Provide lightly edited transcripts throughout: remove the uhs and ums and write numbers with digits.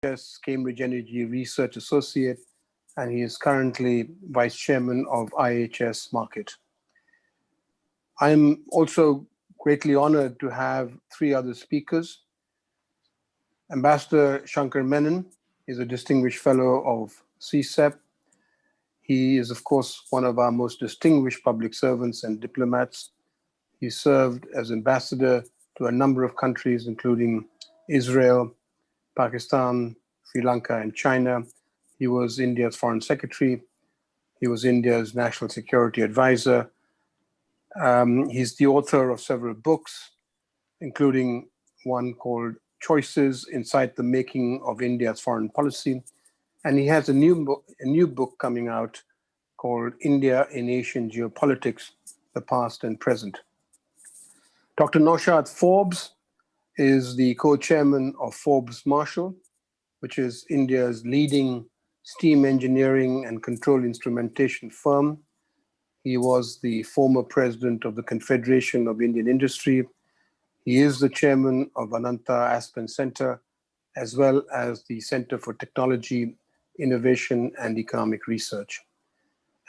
IHS Cambridge Energy Research Associate, and he is currently Vice Chairman of IHS Market. I'm also greatly honored to have three other speakers. Ambassador Shankar Menon is a distinguished fellow of CSEP. He is, of course, one of our most distinguished public servants and diplomats. He served as ambassador to a number of countries, including Israel, Pakistan, Sri Lanka, and China. He was India's foreign secretary. He was India's national security advisor. He's the author of several books, including one called Choices Inside the Making of India's Foreign Policy. And he has a new book coming out called India in Asian Geopolitics, the Past and Present. Dr. Naushad Forbes is the co-chairman of Forbes Marshall, which is India's leading steam engineering and control instrumentation firm. He was the former president of the Confederation of Indian Industry. He is the chairman of Ananta Aspen Center, as well as the Center for Technology, Innovation, and Economic Research.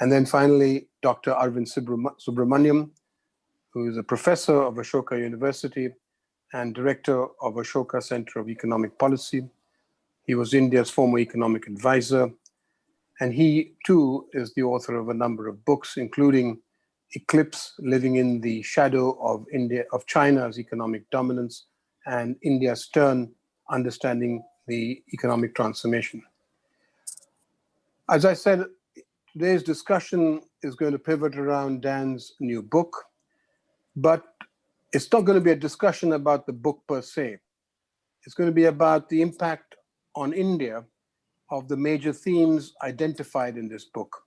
And then finally, Dr. Arvind Subramaniam, who is a professor of Ashoka University and director of Ashoka Center of Economic Policy. He was India's former economic advisor. And he, too, is the author of a number of books, including Eclipse, Living in the Shadow of China's Economic Dominance, and India's Turn, Understanding the Economic Transformation. As I said, today's discussion is going to pivot around Dan's new book, but it's not going to be a discussion about the book per se. It's going to be about the impact on India of the major themes identified in this book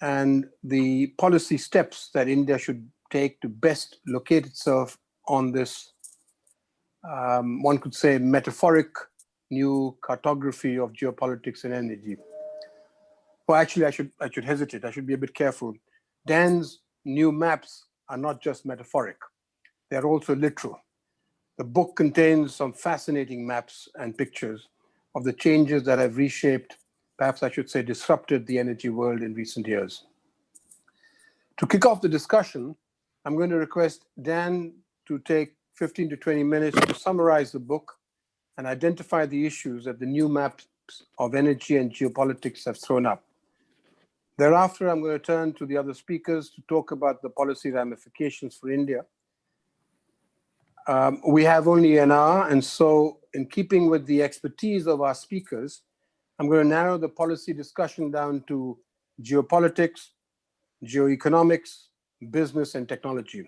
and the policy steps that India should take to best locate itself on this, one could say, metaphoric new cartography of geopolitics and energy. Well, actually, I should hesitate. I should be a bit careful. Dan's new maps are not just metaphoric. They're also literal. The book contains some fascinating maps and pictures of the changes that have reshaped, perhaps I should say disrupted, the energy world in recent years. To kick off the discussion, I'm going to request Dan to take 15 to 20 minutes to summarize the book and identify the issues that the new maps of energy and geopolitics have thrown up. Thereafter, I'm going to turn to the other speakers to talk about the policy ramifications for India. We have only an hour, and so in keeping with the expertise of our speakers, I'm going to narrow the policy discussion down to geopolitics, geoeconomics, business, and technology.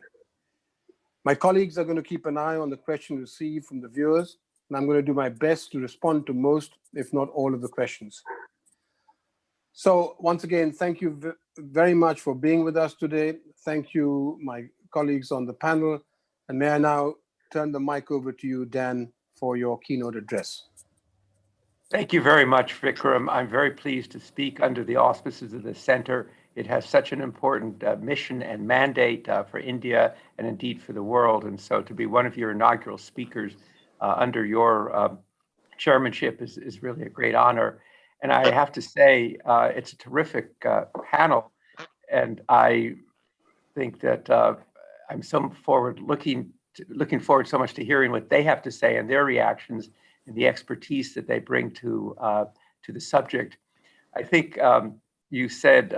My colleagues are going to keep an eye on the questions received from the viewers, and I'm going to do my best to respond to most, if not all, of the questions. So once again, thank you very much for being with us today. Thank you, my colleagues on the panel. And may I now turn the mic over to you, Dan, for your keynote address. Thank you very much, Vikram. I'm very pleased to speak under the auspices of the center. It has such an important mission and mandate for India and indeed for the world. And so to be one of your inaugural speakers under your chairmanship is really a great honor. And I have to say, it's a terrific panel. And I think that I'm so looking forward so much to hearing what they have to say and their reactions and the expertise that they bring to the subject. I think you said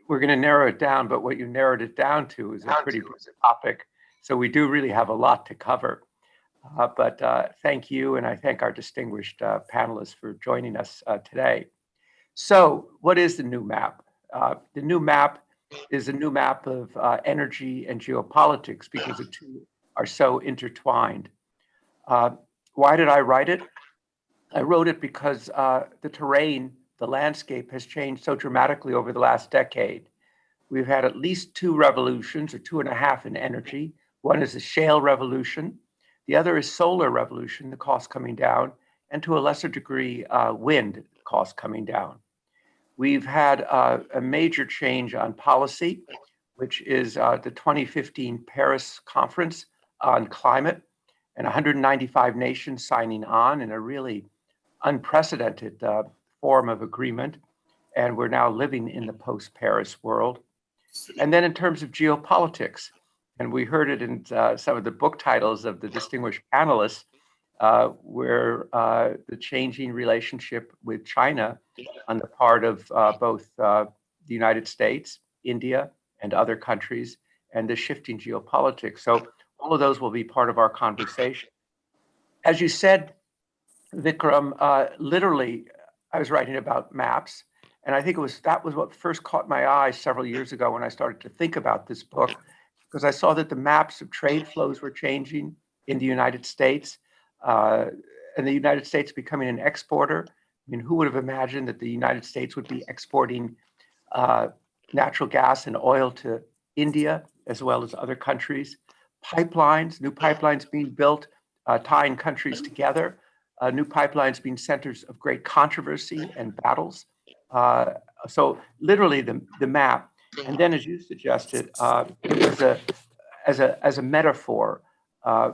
we're going to narrow it down, but what you narrowed it down to is a pretty broad topic. So we do really have a lot to cover. But thank you, and I thank our distinguished panelists for joining us today. So what is the new map? The new map is a new map of energy and geopolitics because the two are so intertwined. Why did I write it? I wrote it because the terrain, the landscape has changed so dramatically over the last decade. We've had at least two revolutions, or 2.5 in energy. One is the shale revolution. The other is solar revolution, the cost coming down, and to a lesser degree, wind costs coming down. We've had a major change on policy, which is the 2015 Paris Conference on Climate, and 195 nations signing on in a really unprecedented form of agreement, and we're now living in the post-Paris world. And then in terms of geopolitics, and we heard it in some of the book titles of the distinguished panelists, where the changing relationship with China on the part of both the United States, India, and other countries, and the shifting geopolitics. So all of those will be part of our conversation. As you said, Vikram, literally, I was writing about maps, and I think that was what first caught my eye several years ago when I started to think about this book, because I saw that the maps of trade flows were changing in the United States, and the United States becoming an exporter. I mean, who would have imagined that the United States would be exporting natural gas and oil to India as well as other countries? Pipelines, new pipelines being built, tying countries together. New pipelines being centers of great controversy and battles. So literally the map. And then, as you suggested, it was as a metaphor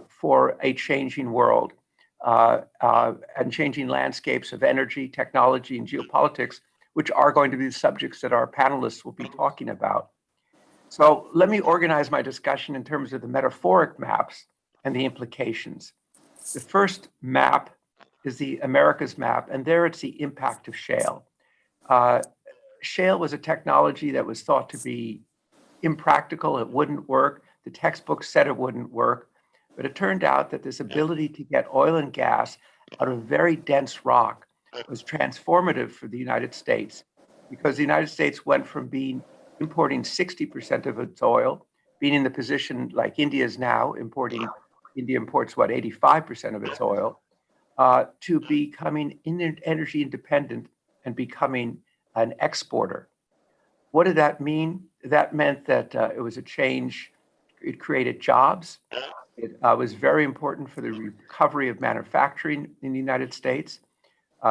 for a changing world and changing landscapes of energy, technology, and geopolitics, which are going to be the subjects that our panelists will be talking about. So let me organize my discussion in terms of the metaphoric maps and the implications. The first map is the America's map, and there it's the impact of shale. Shale was a technology that was thought to be impractical, it wouldn't work. The textbooks said it wouldn't work, but it turned out that this ability to get oil and gas out of very dense rock was transformative for the United States, because the United States went from importing 60% of its oil, being in the position like India is now India imports 85% of its oil, to becoming energy independent and becoming an exporter. What did that mean? That meant that it was a change. It created jobs. It was very important for the recovery of manufacturing in the United States.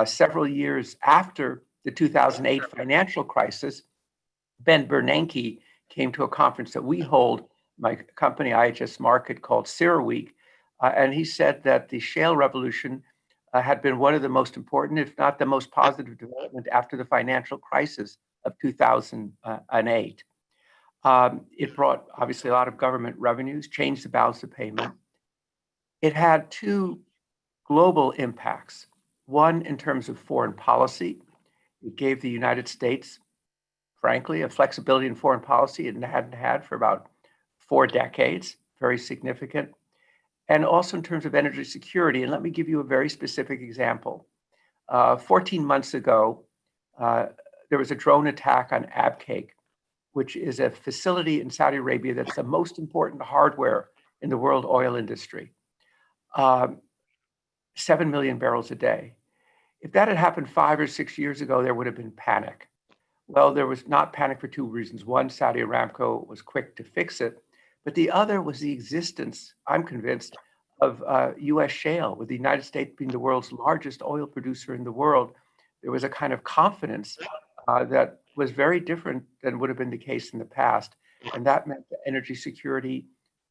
Several years after the 2008 financial crisis, Ben Bernanke came to a conference that we hold, my company IHS Markit, called CERAWeek, and he said that the shale revolution had been one of the most important, if not the most positive development after the financial crisis of 2008. It brought obviously a lot of government revenues, changed the balance of payment. It had two global impacts. One, in terms of foreign policy, it gave the United States, frankly, a flexibility in foreign policy it hadn't had for about 4 decades, very significant. And also in terms of energy security. And let me give you a very specific example. 14 months ago, there was a drone attack on Abqaiq, which is a facility in Saudi Arabia that's the most important hardware in the world oil industry. 7 million barrels a day. If that had happened 5 or 6 years ago, there would have been panic. Well, there was not panic for 2 reasons. One, Saudi Aramco was quick to fix it, but the other was the existence, I'm convinced, of US shale, with the United States being the world's largest oil producer in the world. There was a kind of confidence that was very different than would have been the case in the past. And that meant the energy security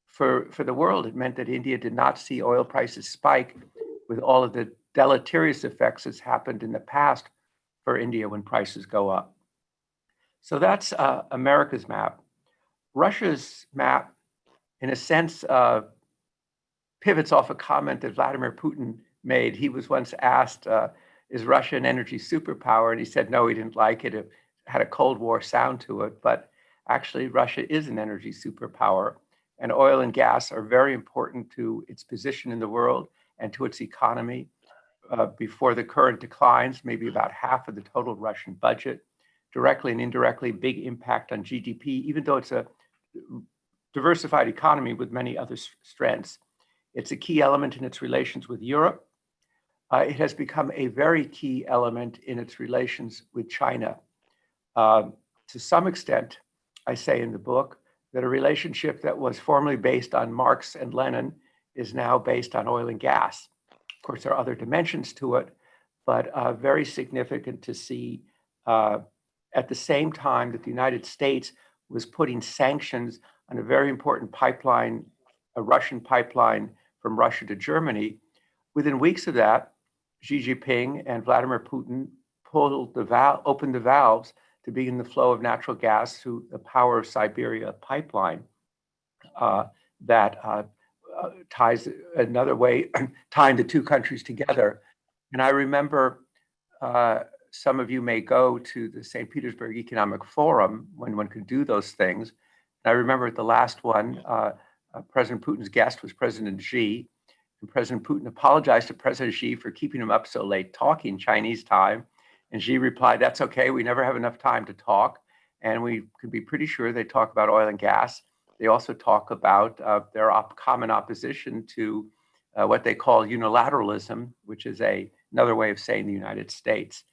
for the world. It meant that India did not see oil prices spike with all of the deleterious effects that's happened in the past for India when prices go up. So that's America's map. Russia's map, in a sense, pivots off a comment that Vladimir Putin made. He was once asked, is Russia an energy superpower? And he said, no, he didn't like it. It had a Cold War sound to it. But actually, Russia is an energy superpower. And oil and gas are very important to its position in the world and to its economy. Before the current declines, maybe about half of the total Russian budget, directly and indirectly, big impact on GDP, even though it's a diversified economy with many other strengths. It's a key element in its relations with Europe. It has become a very key element in its relations with China. To some extent, I say in the book, that a relationship that was formerly based on Marx and Lenin is now based on oil and gas. Of course, there are other dimensions to it, but very significant to see at the same time that the United States was putting sanctions on a very important pipeline, a Russian pipeline from Russia to Germany. Within weeks of that, Xi Jinping and Vladimir Putin opened the valves to begin the flow of natural gas through the Power of Siberia pipeline that ties another way, tying the two countries together. And I remember some of you may go to the St. Petersburg Economic Forum when one could do those things. And I remember at the last one, President Putin's guest was President Xi. And President Putin apologized to President Xi for keeping him up so late talking Chinese time. And Xi replied, "That's okay. We never have enough time to talk." And we could be pretty sure they talk about oil and gas. They also talk about their common opposition to what they call unilateralism, which is another way of saying the United States.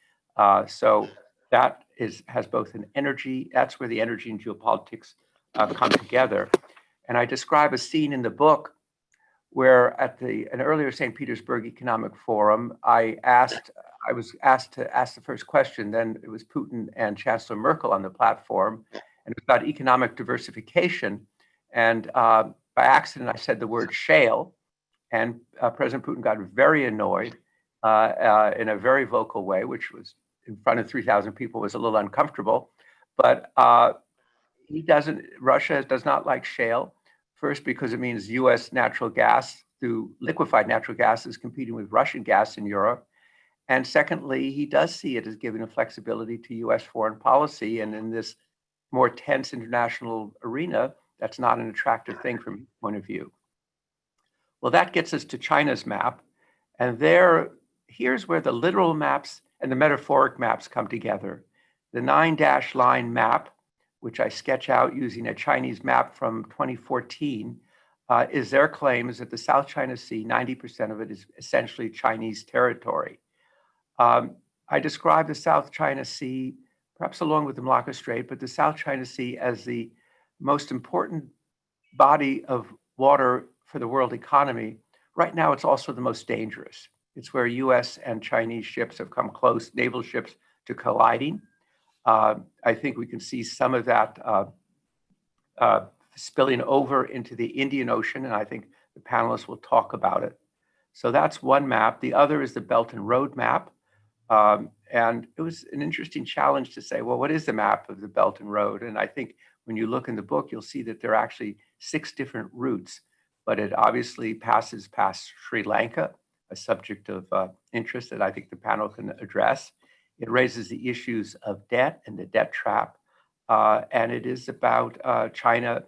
So that has both an energy, that's where the energy and geopolitics come together. And I describe a scene in the book where at an earlier St. Petersburg Economic Forum, I was asked to ask the first question. Then it was Putin and Chancellor Merkel on the platform, and it was about economic diversification. And by accident, I said the word shale, and President Putin got very annoyed in a very vocal way, which was in front of 3,000 people was a little uncomfortable. But Russia does not like shale. First, because it means US natural gas through liquefied natural gas is competing with Russian gas in Europe. And secondly, he does see it as giving a flexibility to US foreign policy. And in this more tense international arena, that's not an attractive thing from his point of view. Well, that gets us to China's map. And here's where the literal maps and the metaphoric maps come together. The 9-dash line map, which I sketch out using a Chinese map from 2014, is their claim is that the South China Sea, 90% of it is essentially Chinese territory. I describe the South China Sea, perhaps along with the Malacca Strait, but the South China Sea as the most important body of water for the world economy. Right now, it's also the most dangerous. It's where US and Chinese ships have come close, naval ships, to colliding. I think we can see some of that spilling over into the Indian Ocean, and I think the panelists will talk about it. So that's one map. The other is the Belt and Road map. And it was an interesting challenge to say, well, what is the map of the Belt and Road? And I think when you look in the book, you'll see that there are actually 6 different routes, but it obviously passes past Sri Lanka, a subject of interest that I think the panel can address. It raises the issues of debt and the debt trap. And it is about China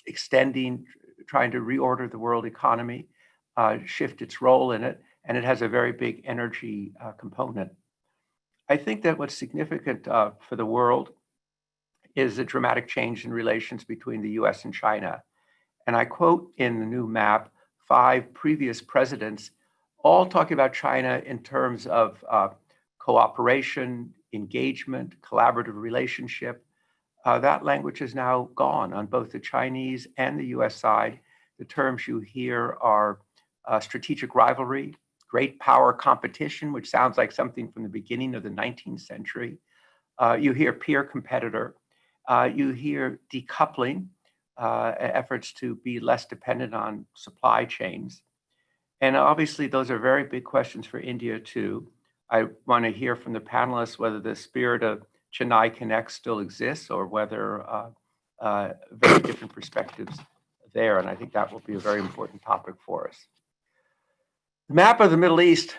extending, trying to reorder the world economy, shift its role in it, and it has a very big energy component. I think that what's significant for the world is a dramatic change in relations between the US and China. And I quote in the new map 5 previous presidents, all talking about China in terms of cooperation, engagement, collaborative relationship. That language is now gone on both the Chinese and the US side. The terms you hear are strategic rivalry, great power competition, which sounds like something from the beginning of the 19th century. You hear peer competitor. You hear decoupling, efforts to be less dependent on supply chains. And obviously, those are very big questions for India, too. I want to hear from the panelists whether the spirit of Chennai Connect still exists or whether very different perspectives there. And I think that will be a very important topic for us. The map of the Middle East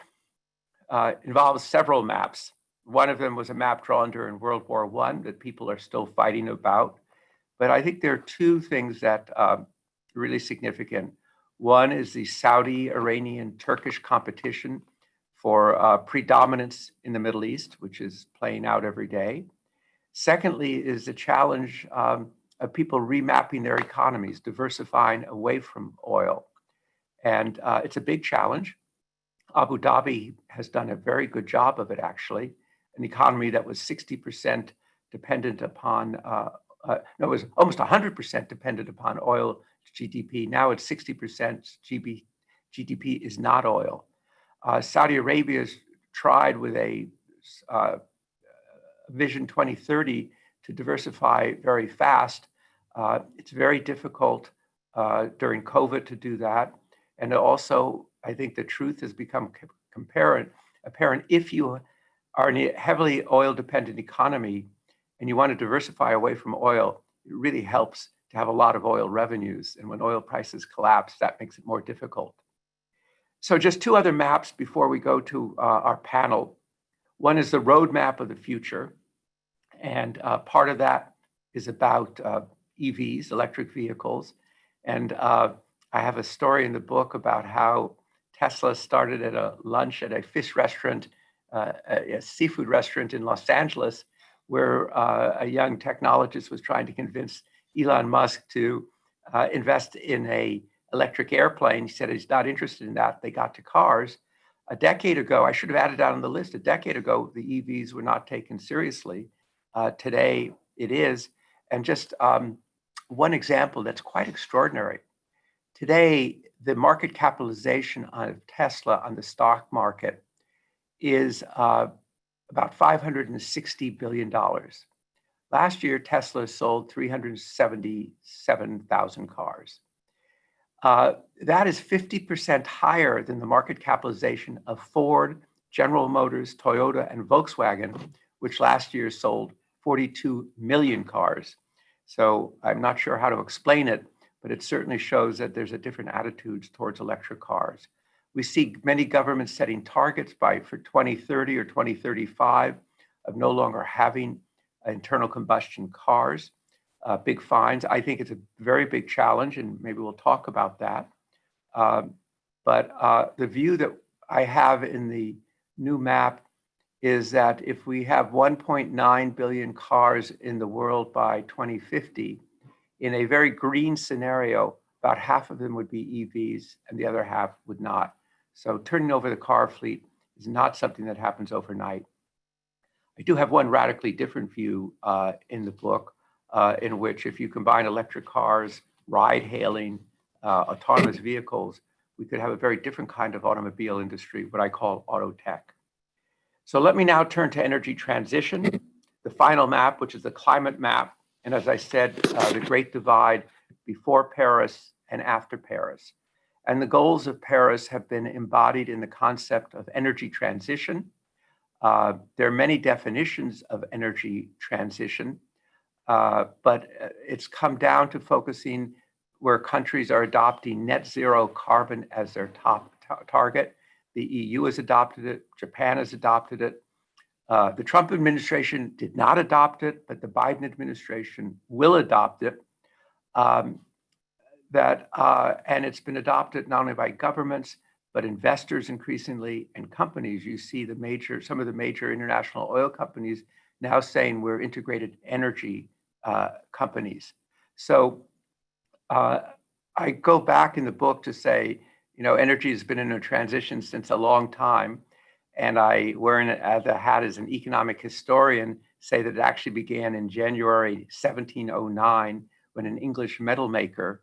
involves several maps. One of them was a map drawn during World War I that people are still fighting about. But I think there are 2 things that are really significant. One is the Saudi, Iranian, Turkish competition for predominance in the Middle East, which is playing out every day. Secondly is the challenge of people remapping their economies, diversifying away from oil. And it's a big challenge. Abu Dhabi has done a very good job of it, actually. An economy that was 60% dependent upon, no, it was almost 100% dependent upon oil GDP. Now it's 60% GDP is not oil. Saudi Arabia has tried with a Vision 2030 to diversify very fast. It's very difficult during COVID to do that. And also I think the truth has become apparent if you are in a heavily oil-dependent economy and you want to diversify away from oil, it really helps to have a lot of oil revenues. And when oil prices collapse, that makes it more difficult. So just two other maps before we go to our panel. One is the roadmap of the future. And part of that is about EVs, electric vehicles. And I have a story in the book about how Tesla started at a lunch at a fish restaurant, a seafood restaurant in Los Angeles, where a young technologist was trying to convince Elon Musk to invest in an electric airplane. He said he's not interested in that. They got to cars. A decade ago, I should have added that on the list. A decade ago, the EVs were not taken seriously. Today, it is. And just one example that's quite extraordinary. Today, the market capitalization of Tesla on the stock market is about $560 billion. Last year, Tesla sold 377,000 cars. That is 50% higher than the market capitalization of Ford, General Motors, Toyota, and Volkswagen, which last year sold 42 million cars. So I'm not sure how to explain it, but it certainly shows that there's a different attitude towards electric cars. We see many governments setting targets for 2030 or 2035 of no longer having internal combustion cars, big fines. I think it's a very big challenge, and maybe we'll talk about that. But the view that I have in the new map is that if we have 1.9 billion cars in the world by 2050, in a very green scenario, about half of them would be EVs and the other half would not. So turning over the car fleet is not something that happens overnight. I do have one radically different view in the book, in which if you combine electric cars, ride hailing, autonomous vehicles, we could have a very different kind of automobile industry, what I call auto tech. So let me now turn to energy transition, the final map, which is the climate map. And as I said, the great divide before Paris and after Paris. And the goals of Paris have been embodied in the concept of energy transition. There are many definitions of energy transition, but it's come down to focusing where countries are adopting net zero carbon as their top target. The EU has adopted it. Japan has adopted it. The Trump administration did not adopt it, but the Biden administration will adopt it. And it's been adopted not only by governments, but investors increasingly and companies. You see some of the major international oil companies now saying we're integrated energy companies. So I go back in the book to say, energy has been in a transition since a long time. And I, wearing the hat as an economic historian, say that it actually began in January 1709 when an English metal maker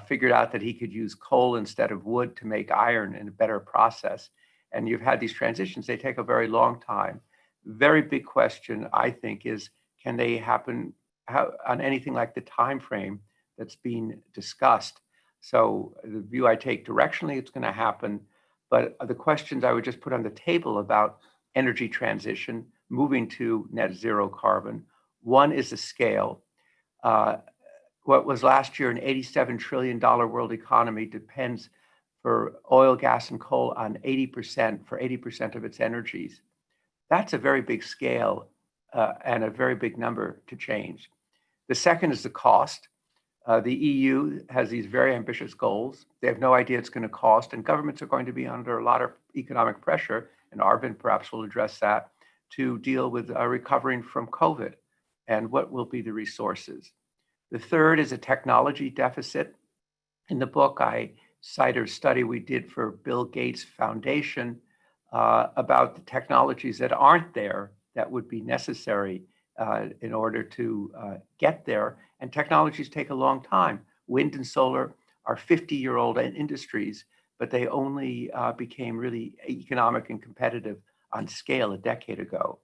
figured out that he could use coal instead of wood to make iron in a better process. And you've had these transitions, they take a very long time. Very big question, I think, is can they happen on anything like the time frame that's being discussed? So the view I take directionally, it's going to happen. But the questions I would just put on the table about energy transition, moving to net zero carbon. One is the scale. What was last year an $87 trillion world economy depends for oil, gas, and coal on 80% of its energies. That's a very big scale and a very big number to change. The second is the cost. The EU has these very ambitious goals. They have no idea it's going to cost, and governments are going to be under a lot of economic pressure, and Arvind perhaps will address that, to deal with recovering from COVID and what will be the resources. The third is a technology deficit. In the book, I cite a study we did for Bill Gates Foundation about the technologies that aren't there that would be necessary in order to get there. And technologies take a long time. Wind and solar are 50-year-old industries, but they only became really economic and competitive on scale a decade ago.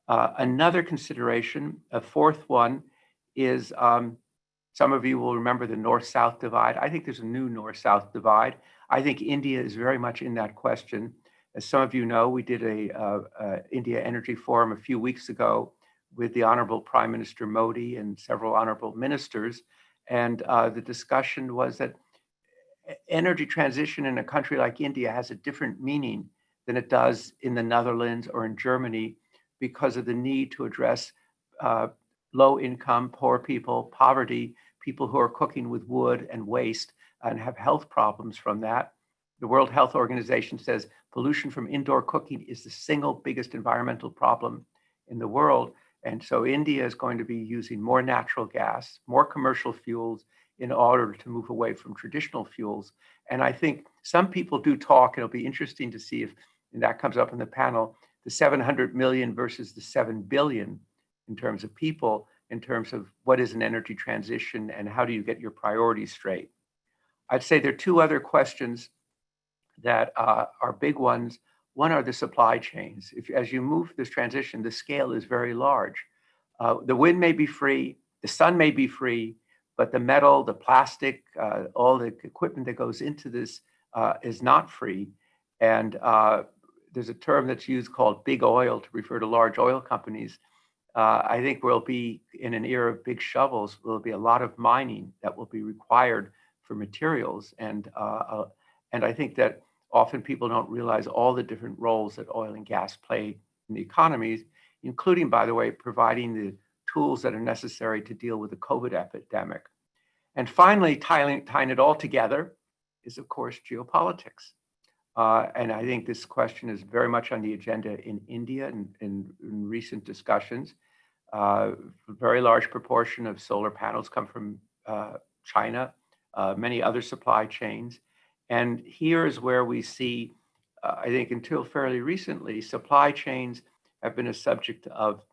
Another consideration, a fourth one, is some of you will remember the North-South divide. I think there's a new North-South divide. I think India is very much in that question. As some of you know, we did a India Energy Forum a few weeks ago with the Honorable Prime Minister Modi and several honorable ministers. And the discussion was that energy transition in a country like India has a different meaning than it does in the Netherlands or in Germany because of the need to address low income, poor people, poverty, people who are cooking with wood and waste and have health problems from that. The World Health Organization says pollution from indoor cooking is the single biggest environmental problem in the world. And so India is going to be using more natural gas, more commercial fuels in order to move away from traditional fuels. And I think some people do talk, and it'll be interesting to see if and that comes up in the panel, the 700 million versus the 7 billion in terms of people, in terms of what is an energy transition and how do you get your priorities straight. I'd say there are two other questions that are big ones. One are the supply chains. As you move this transition, the scale is very large. The wind may be free, the sun may be free, but the metal, the plastic, all the equipment that goes into this is not free. And there's a term that's used called big oil to refer to large oil companies. I think we'll be in an era of big shovels. There'll be a lot of mining that will be required for materials. And I think that often people don't realize all the different roles that oil and gas play in the economies, including, by the way, providing the tools that are necessary to deal with the COVID epidemic. And finally, tying it all together is, of course, geopolitics. And I think this question is very much on the agenda in India in recent discussions. A very large proportion of solar panels come from China, many other supply chains. And here is where we see, I think until fairly recently, supply chains have been a subject of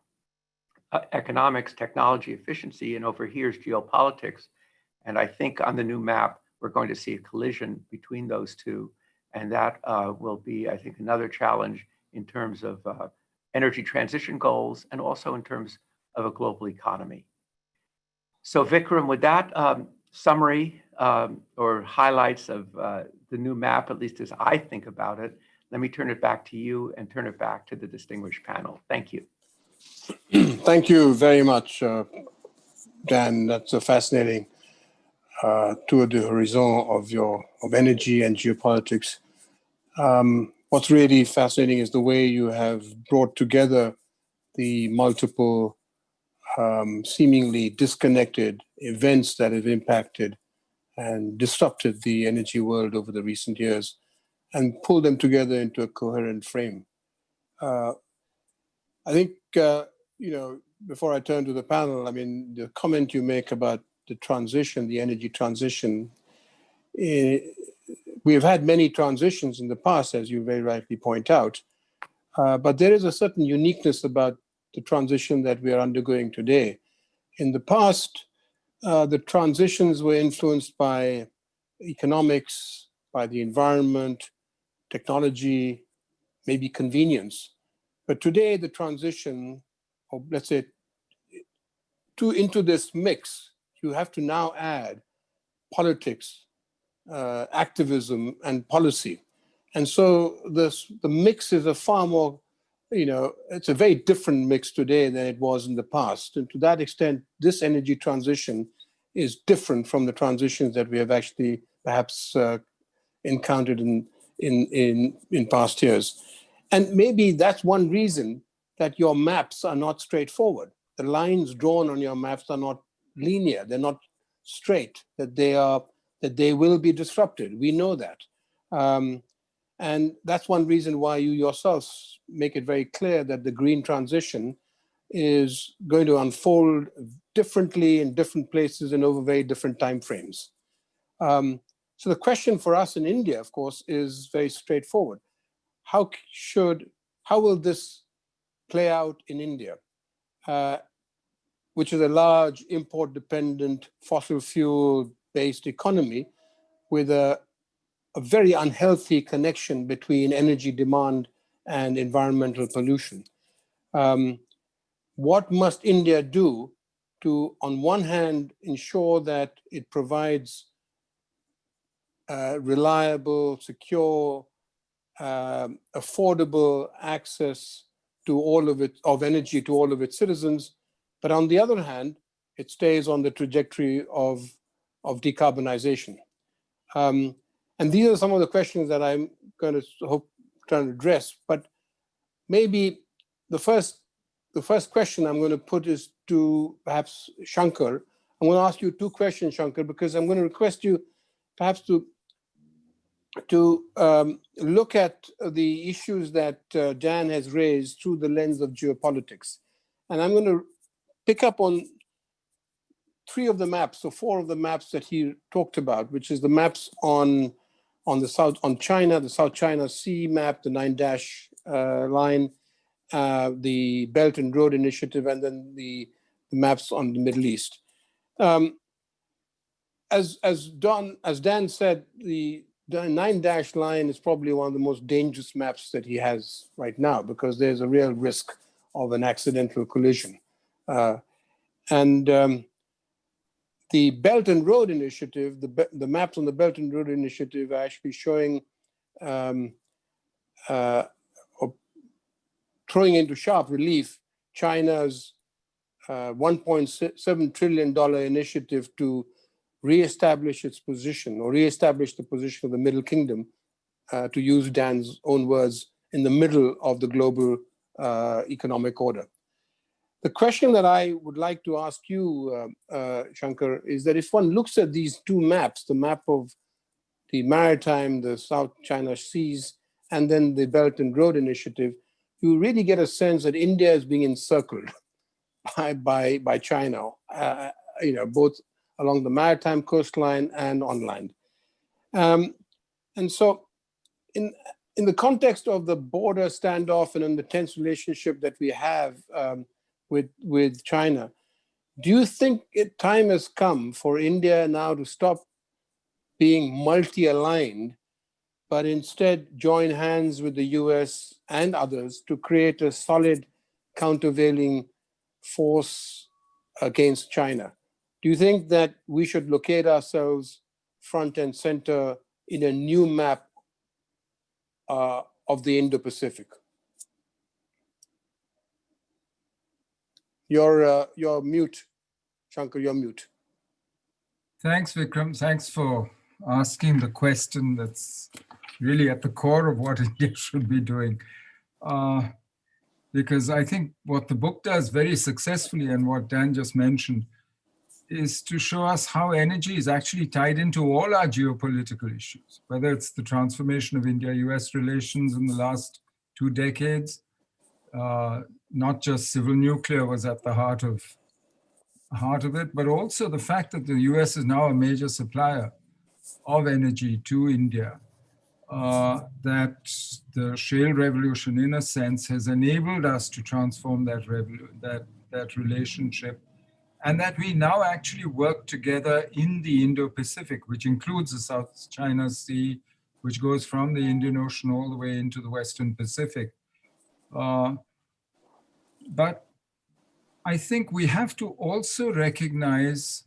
economics, technology, efficiency, and over here is geopolitics. And I think on the new map, we're going to see a collision between those two. And that will be, I think, another challenge in terms of energy transition goals and also in terms of a global economy. So Vikram, with that summary or highlights of the new map, at least as I think about it, let me turn it back to you and turn it back to the distinguished panel. Thank you. Thank you very much, Dan. That's a fascinating tour de horizon of energy and geopolitics. What's really fascinating is the way you have brought together the multiple seemingly disconnected events that have impacted and disrupted the energy world over the recent years and pulled them together into a coherent frame. I think, before I turn to the panel, I mean, the comment you make about the transition, the energy transition, we have had many transitions in the past, as you very rightly point out, but there is a certain uniqueness about the transition that we are undergoing today. In the past, the transitions were influenced by economics, by the environment, technology, maybe convenience. But today, the transition, or let's say, into this mix, you have to now add politics, activism, and policy. And so the mix is a far more, it's a very different mix today than it was in the past. And to that extent, this energy transition is different from the transitions that we have actually perhaps encountered in past years. And maybe that's one reason that your maps are not straightforward. The lines drawn on your maps are not linear, they're not straight, that they will be disrupted. We know that. And that's one reason why you yourselves make it very clear that the green transition is going to unfold differently in different places and over very different timeframes. So the question for us in India, of course, is very straightforward. How will this play out in India, which is a large import-dependent fossil fuel-based economy with a very unhealthy connection between energy demand and environmental pollution? What must India do to, on one hand, ensure that it provides reliable, secure, affordable access to of energy to all of its citizens. But on the other hand, it stays on the trajectory of decarbonization. And these are some of the questions that I'm going to trying to address. But maybe the first question I'm going to put is to perhaps Shankar. I'm going to ask you two questions, Shankar, because I'm going to request you perhaps to look at the issues that Dan has raised through the lens of geopolitics. And I'm going to pick up on three of the maps, or four of the maps that he talked about, which is the maps on China, the South China Sea map, the 9-dash line, the Belt and Road Initiative, and then the maps on the Middle East. As Dan said, the 9-dash line is probably one of the most dangerous maps that he has right now, because there's a real risk of an accidental collision. The Belt and Road Initiative, the maps on the Belt and Road Initiative are actually showing, or throwing into sharp relief, China's $1.7 trillion initiative to reestablish its position, or reestablish the position of the Middle Kingdom, to use Dan's own words, in the middle of the global economic order. The question that I would like to ask you, Shankar, is that if one looks at these two maps, the map of the maritime, the South China Seas, and then the Belt and Road Initiative, you really get a sense that India is being encircled by China, both along the maritime coastline and on land. And so in the context of the border standoff and in the tense relationship that we have with China, do you think time has come for India now to stop being multi-aligned, but instead join hands with the US and others to create a solid countervailing force against China? Do you think that we should locate ourselves front and center in a new map of the Indo-Pacific? You're mute, Shankar, you're mute. Thanks, Vikram. Thanks for asking the question that's really at the core of what India should be doing. Because I think what the book does very successfully, and what Dan just mentioned, is to show us how energy is actually tied into all our geopolitical issues, whether it's the transformation of India-US relations in the last 2 decades. Not just civil nuclear was at the heart of it, but also the fact that the US is now a major supplier of energy to India, that the shale revolution, in a sense, has enabled us to transform that relationship, and that we now actually work together in the Indo-Pacific, which includes the South China Sea, which goes from the Indian Ocean all the way into the Western Pacific. But I think we have to also recognize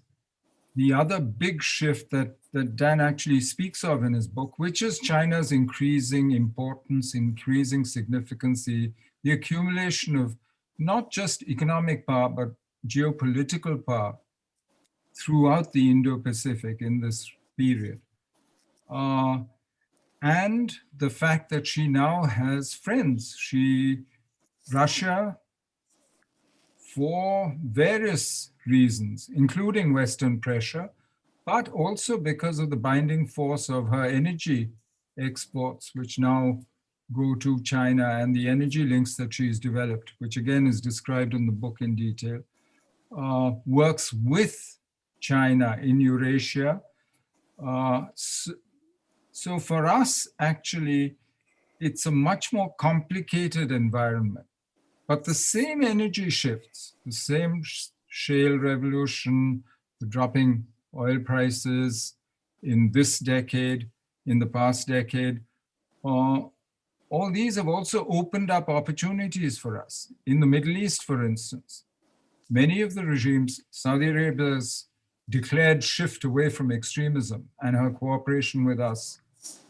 the other big shift that Dan actually speaks of in his book, which is China's increasing importance, increasing significance, the accumulation of not just economic power, but geopolitical power throughout the Indo-Pacific in this period. And the fact that she now has friends. Russia, for various reasons, including Western pressure, but also because of the binding force of her energy exports, which now go to China, and the energy links that she's developed, which again is described in the book in detail, works with China in Eurasia. So for us, actually, it's a much more complicated environment. But the same energy shifts, the same shale revolution, the dropping oil prices in this decade, in the past decade, all these have also opened up opportunities for us. In the Middle East, for instance, many of the regimes, Saudi Arabia's declared shift away from extremism and her cooperation with us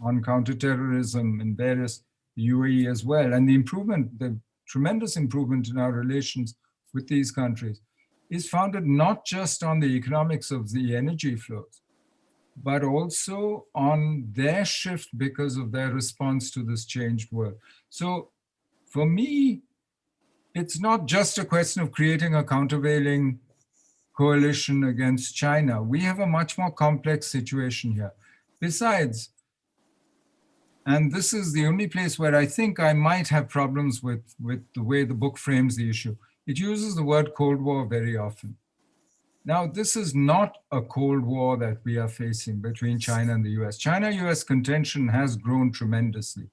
on counterterrorism and various UAE as well, and the improvement, the tremendous improvement in our relations with these countries is founded not just on the economics of the energy flows, but also on their shift because of their response to this changed world. So for me, it's not just a question of creating a countervailing coalition against China. We have a much more complex situation here. Besides, and this is the only place where I think I might have problems with the way the book frames the issue. It uses the word Cold War very often. Now, this is not a Cold War that we are facing between China and the US. China-US contention has grown tremendously.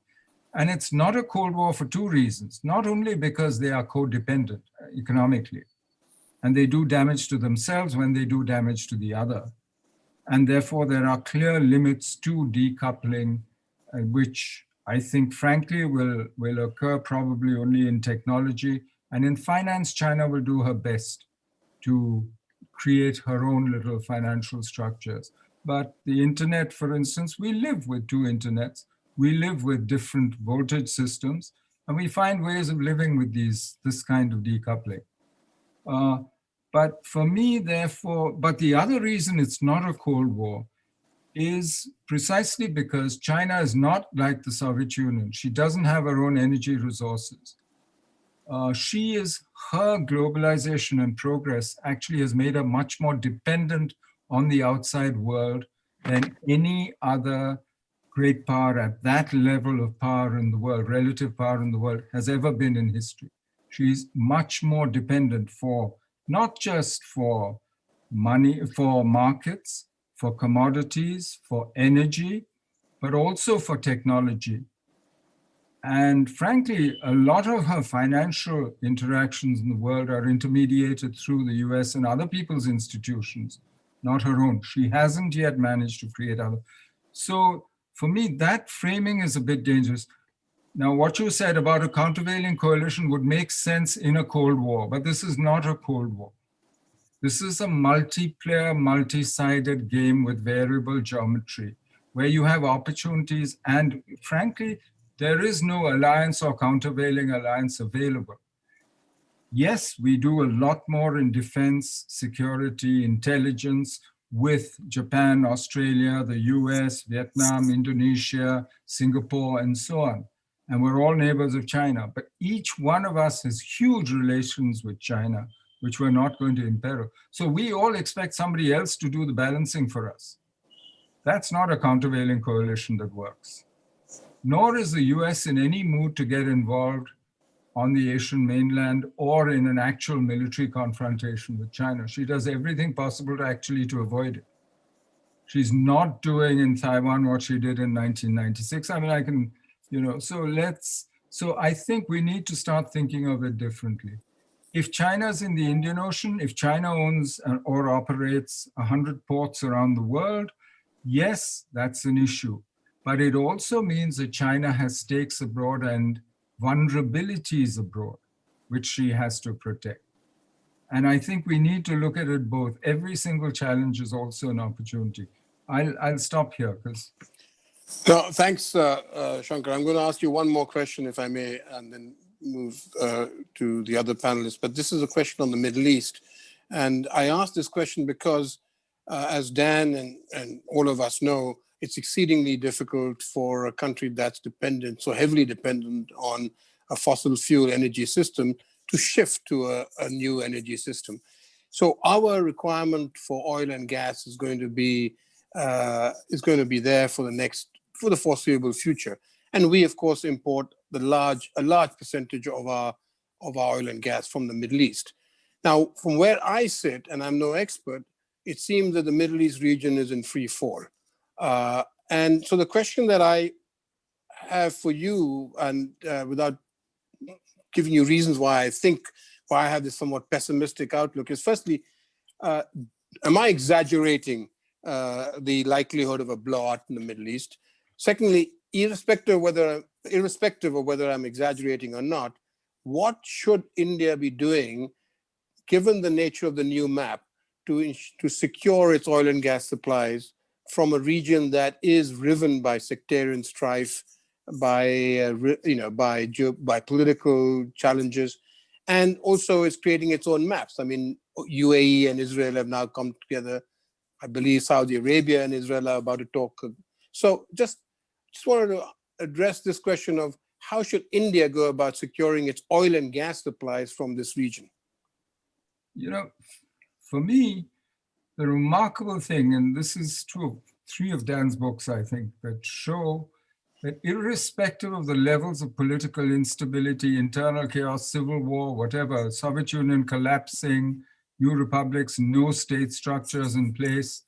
And it's not a Cold War for two reasons. Not only because they are codependent economically, and they do damage to themselves when they do damage to the other. And therefore, there are clear limits to decoupling, which I think, frankly, will occur probably only in technology. And in finance, China will do her best to create her own little financial structures. But the internet, for instance, we live with two internets. We live with different voltage systems, and we find ways of living with this kind of decoupling. But for me, therefore, but the other reason it's not a Cold War is precisely because China is not like the Soviet Union. She doesn't have her own energy resources. Her globalization and progress actually has made her much more dependent on the outside world than any other great power at that level of power in the world, relative power in the world, has ever been in history. She's much more dependent not just for money, for markets, for commodities, for energy, but also for technology. And frankly, a lot of her financial interactions in the world are intermediated through the US and other people's institutions, not her own. She hasn't yet managed to create other. So for me, that framing is a bit dangerous. Now, what you said about a countervailing coalition would make sense in a Cold War, but this is not a Cold War. This is a multiplayer, multi-sided game with variable geometry, where you have opportunities, and frankly, there is no alliance or countervailing alliance available. Yes, we do a lot more in defense, security, intelligence with Japan, Australia, the US, Vietnam, Indonesia, Singapore, and so on. And we're all neighbors of China. But each one of us has huge relations with China, which we're not going to imperil. So we all expect somebody else to do the balancing for us. That's not a countervailing coalition that works. Nor is the US in any mood to get involved on the Asian mainland or in an actual military confrontation with China. She does everything possible to avoid it. She's not doing in Taiwan what she did in 1996. I mean, so I think we need to start thinking of it differently. If China's in the Indian Ocean, if China owns or operates 100 ports around the world, yes, that's an issue. But it also means that China has stakes abroad and vulnerabilities abroad, which she has to protect. And I think we need to look at it both. Every single challenge is also an opportunity. I'll stop here because. No, thanks, Shankar. I'm going to ask you one more question, if I may, and then move to the other panelists. But this is a question on the Middle East. And I asked this question because, as Dan and all of us know, it's exceedingly difficult for a country that's so heavily dependent on a fossil fuel energy system to shift to a new energy system. So our requirement for oil and gas is going to be there for the foreseeable future. And we, of course, import a large percentage of our oil and gas from the Middle East. Now, from where I sit, and I'm no expert, it seems that the Middle East region is in free fall. And so the question that I have for you, and without giving you reasons why I have this somewhat pessimistic outlook, is firstly, am I exaggerating the likelihood of a blowout in the Middle East? Secondly, irrespective of whether I'm exaggerating or not, what should India be doing, given the nature of the new map, to secure its oil and gas supplies from a region that is riven by sectarian strife, by by political challenges, and also is creating its own maps. I mean, UAE and Israel have now come together. I believe Saudi Arabia and Israel are about to talk. So just wanted to address this question of how should India go about securing its oil and gas supplies from this region? You know, for me, the remarkable thing, and this is true of 3 of Dan's books, I think, that show that irrespective of the levels of political instability, internal chaos, civil war, whatever, Soviet Union collapsing, new republics, no state structures in place,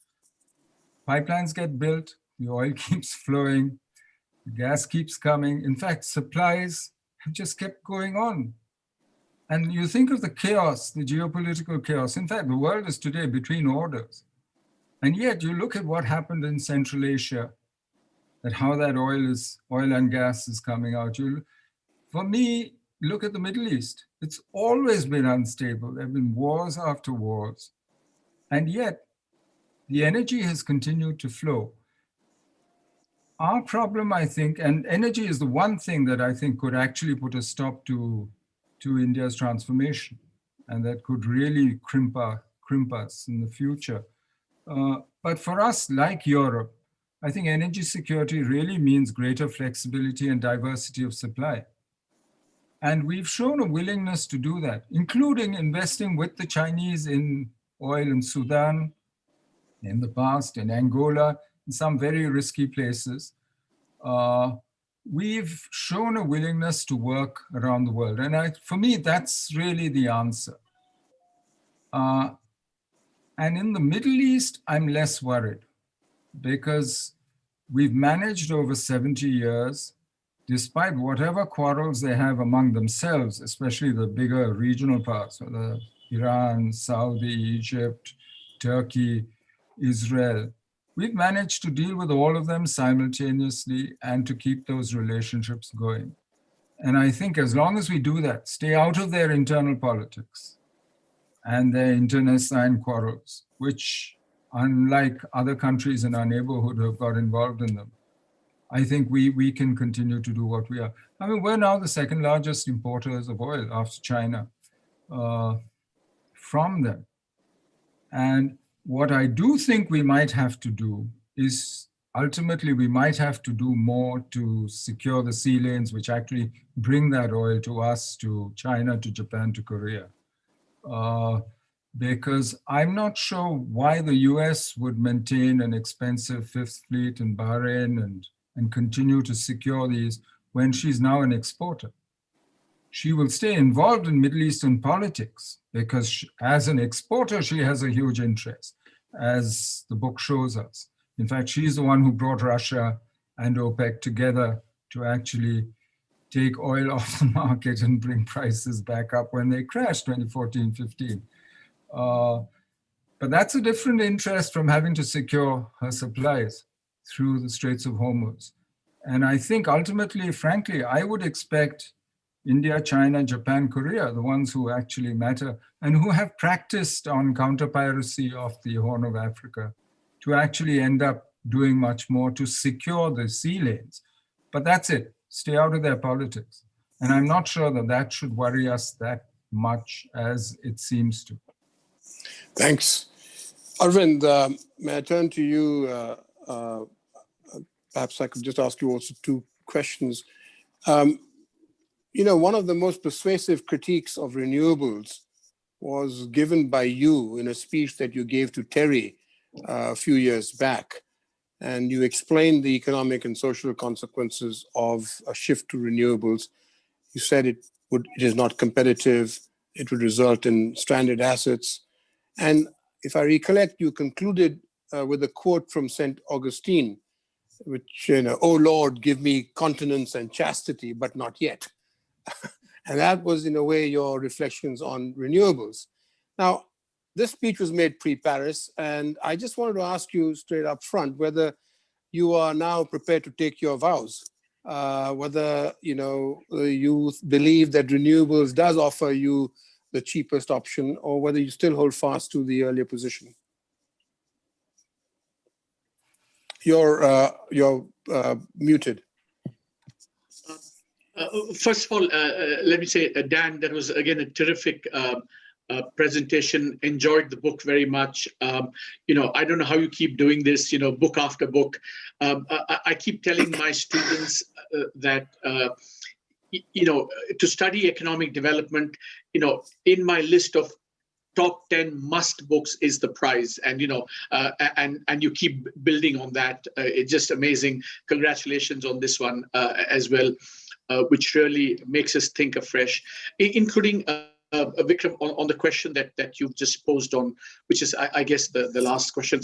pipelines get built, the oil keeps flowing, the gas keeps coming. In fact, supplies have just kept going on. And you think of the chaos, the geopolitical chaos. In fact, the world is today between orders. And yet you look at what happened in Central Asia, that how that oil and gas is coming out. For me, look at the Middle East. It's always been unstable. There have been wars after wars. And yet the energy has continued to flow. Our problem, I think, and energy is the one thing that I think could actually put a stop to India's transformation, and that could really crimp us in the future. But for us, like Europe, I think energy security really means greater flexibility and diversity of supply. And we've shown a willingness to do that, including investing with the Chinese in oil in Sudan, in the past, in Angola, in some very risky places. We've shown a willingness to work around the world. And for me, that's really the answer. And in the Middle East, I'm less worried because we've managed over 70 years, despite whatever quarrels they have among themselves, especially the bigger regional parts, whether Iran, Saudi, Egypt, Turkey, Israel, we've managed to deal with all of them simultaneously and to keep those relationships going. And I think as long as we do that, stay out of their internal politics and their internecine quarrels, which, unlike other countries in our neighborhood who have got involved in them, I think we can continue to do what we are. I mean, we're now the 2nd largest importers of oil after China from them. And what I do think we might have to do is ultimately we might have to do more to secure the sea lanes, which actually bring that oil to us, to China, to Japan, to Korea. Because I'm not sure why the US would maintain an expensive 5th fleet in Bahrain and continue to secure these when she's now an exporter. She will stay involved in Middle Eastern politics because as an exporter, she has a huge interest, as the book shows us. In fact, she's the one who brought Russia and OPEC together to actually take oil off the market and bring prices back up when they crashed 2014, 15. But that's a different interest from having to secure her supplies through the Straits of Hormuz. And I think ultimately, frankly, I would expect India, China, Japan, Korea, the ones who actually matter and who have practiced on counter-piracy off the Horn of Africa, to actually end up doing much more to secure the sea lanes. But that's it, stay out of their politics. And I'm not sure that that should worry us that much as it seems to. Thanks. Arvind, may I turn to you? Perhaps I could just ask you also 2 questions. You know, one of the most persuasive critiques of renewables was given by you in a speech that you gave to Terry a few years back. And you explained the economic and social consequences of a shift to renewables. You said it is not competitive, it would result in stranded assets. And if I recollect, you concluded with a quote from St. Augustine, which, you know, "Oh Lord, give me continence and chastity, but not yet." And that was, in a way, your reflections on renewables. Now, this speech was made pre-Paris, and I just wanted to ask you straight up front whether you are now prepared to take your vows, whether you believe that renewables does offer you the cheapest option, or whether you still hold fast to the earlier position. You're muted. First of all, let me say, Dan, that was again a terrific presentation. Enjoyed the book very much. You know, I don't know how you keep doing this, you know, book after book. I keep telling my students that, you know, to study economic development, you know, in my list of top 10 must books is The Prize, and you know, and you keep building on that. It's just amazing. Congratulations on this one as well, which really makes us think afresh, including Vikram, on the question that you've just posed on, which is, I guess, the last question.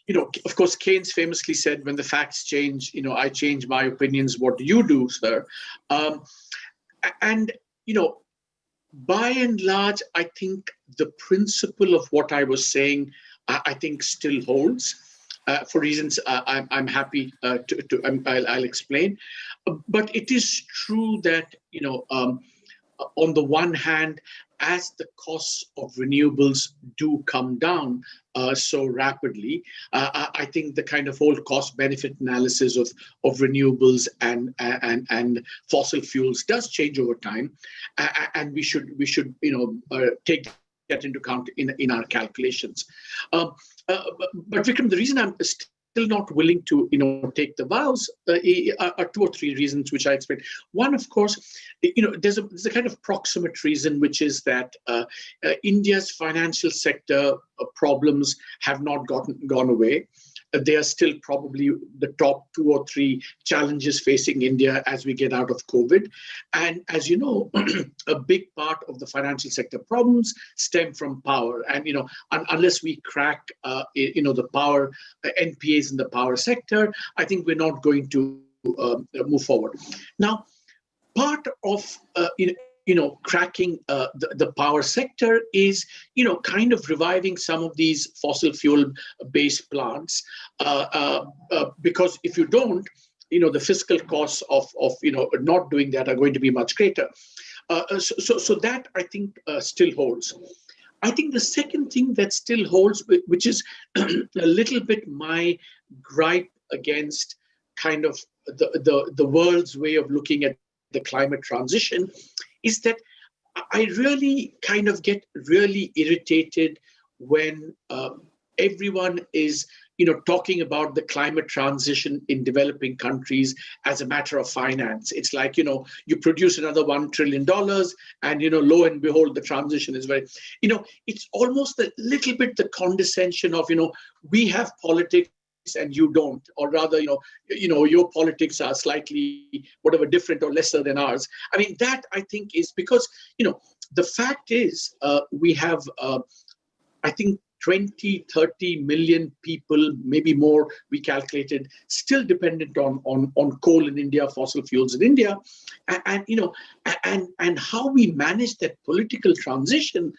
You know, of course, Keynes famously said, "When the facts change, you know, I change my opinions. What do you do, sir?" And you know, by and large, I think the principle of what I was saying, I think still holds. For reasons I'm happy I'll explain. But it is true that, you know, on the one hand, as the costs of renewables do come down so rapidly, I think the kind of whole cost-benefit analysis of renewables and fossil fuels does change over time, and we should you know take that into account in our calculations. But Vikram, the reason I'm still not willing to, you know, take the vows are two or three reasons which I explained. One, of course, you know, there's a kind of proximate reason, which is that India's financial sector problems have not gone away. They are still probably the top 2 or 3 challenges facing India as we get out of COVID. And as you know, a big part of the financial sector problems stem from power. And, you know, unless we crack, you know, the power NPAs in the power sector, I think we're not going to move forward. Now, part of, you know, cracking the power sector is, you know, kind of reviving some of these fossil fuel-based plants, because if you don't, you know, the fiscal costs of you know, not doing that are going to be much greater. So that, I think, still holds. I think the second thing that still holds, which is a little bit my gripe against kind of the world's way of looking at the climate transition, is that I really kind of get really irritated when everyone is, you know, talking about the climate transition in developing countries as a matter of finance. It's like, you know, you produce another $1 trillion and, you know, lo and behold, the transition is very, you know, it's almost a little bit the condescension of, you know, we have politics and you don't, or rather, you know, your politics are slightly whatever different or lesser than ours. I mean, that I think is because, you know, the fact is we have, I think, 20, 30 million people, maybe more, we calculated, still dependent on coal in India, fossil fuels in India, and you know, and how we manage that political transition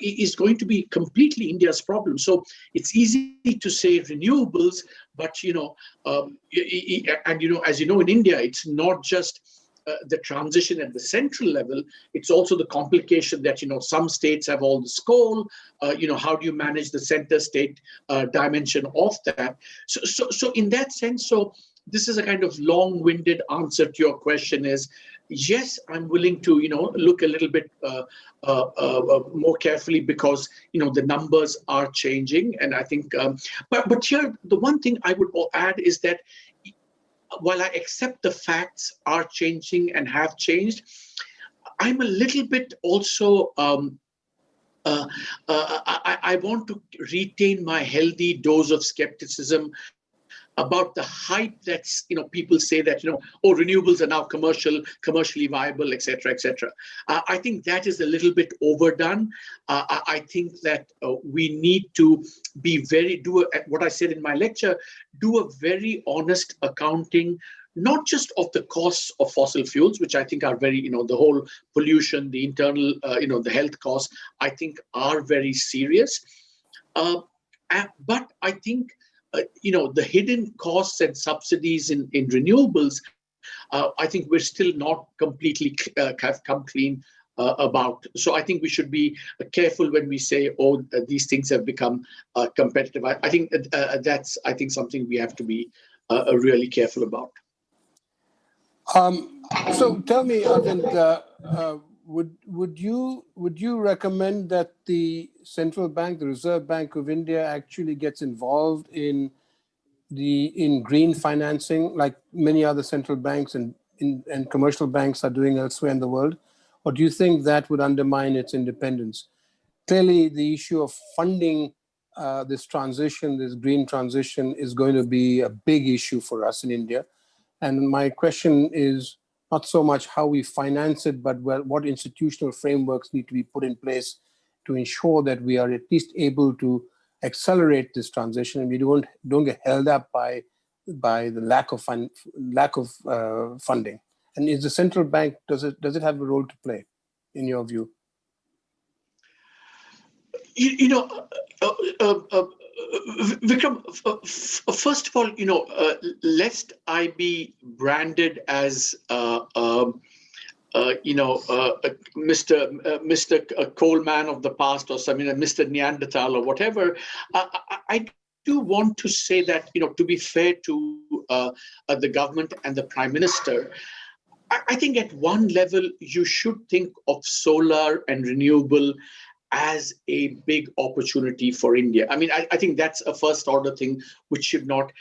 is going to be completely India's problem. So it's easy to say renewables, but you know, and you know, as you know, in India, it's not just the transition at the central level, it's also the complication that, you know, some states have all this coal, you know, how do you manage the center state dimension of that? So in that sense, so this is a kind of long-winded answer to your question is, yes, I'm willing to, you know, look a little bit more carefully because, you know, the numbers are changing. And I think, but here, the one thing I would add is that while I accept the facts are changing and have changed, I'm a little bit also, I want to retain my healthy dose of skepticism about the hype that's, you know, people say that, you know, oh, renewables are now commercially viable, et cetera, et cetera. I think that is a little bit overdone. I think that we need to be do what I said in my lecture, do a very honest accounting, not just of the costs of fossil fuels, which I think are very, you know, the whole pollution, the internal, you know, the health costs, I think are very serious. But I think, you know, the hidden costs and subsidies in renewables, I think we're still not completely have come clean about. So I think we should be careful when we say, oh, these things have become competitive. I think that's something we have to be really careful about. So tell me, Arvind, would you recommend that the central bank, the Reserve Bank of India, actually gets involved in green financing, like many other central banks and commercial banks are doing elsewhere in the world, or do you think that would undermine its independence? Clearly, the issue of funding this transition, this green transition, is going to be a big issue for us in India. And my question is not so much how we finance it, but what institutional frameworks need to be put in place to ensure that we are at least able to accelerate this transition and we don't get held up by the lack of funding. And is the central bank, does it have a role to play, in your view? Vikram, first of all, lest I be branded as Mr. Coleman of the past, or something, Mr. Neanderthal or whatever, I do want to say that, to be fair to the government and the Prime Minister, I think at one level you should think of solar and renewable as a big opportunity for India. I mean, I think that's a first order thing which should not,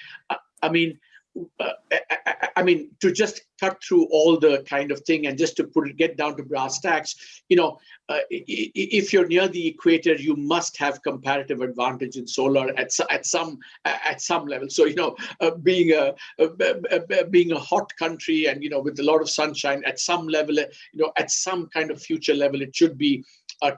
to just cut through all the kind of thing and just to get down to brass tacks, if you're near the equator, you must have comparative advantage in solar at some level. So, being a hot country and, with a lot of sunshine at some level, at some kind of future level, it should be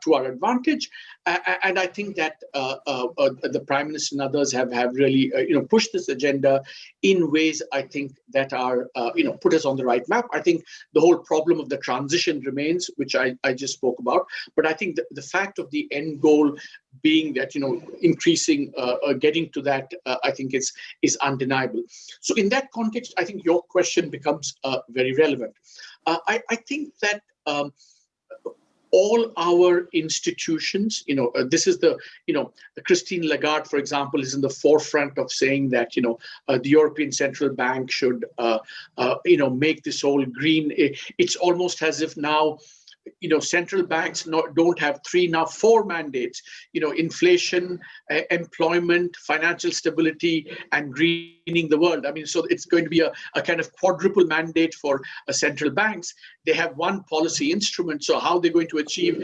to our advantage. And I think that the Prime Minister and others have really, pushed this agenda in ways, I think, that are, put us on the right map. I think the whole problem of the transition remains, which I just spoke about. But I think the fact of the end goal being that, increasing, getting to that, I think is undeniable. So in that context, I think your question becomes very relevant. I think that all our institutions, this is the Christine Lagarde, for example, is in the forefront of saying that, the European Central Bank should, make this whole green. It's almost as if now, central banks don't have 3, now 4 mandates, inflation, employment, financial stability, and greening the world. I mean, so it's going to be a kind of quadruple mandate for central banks. They have one policy instrument. So how they're going to achieve,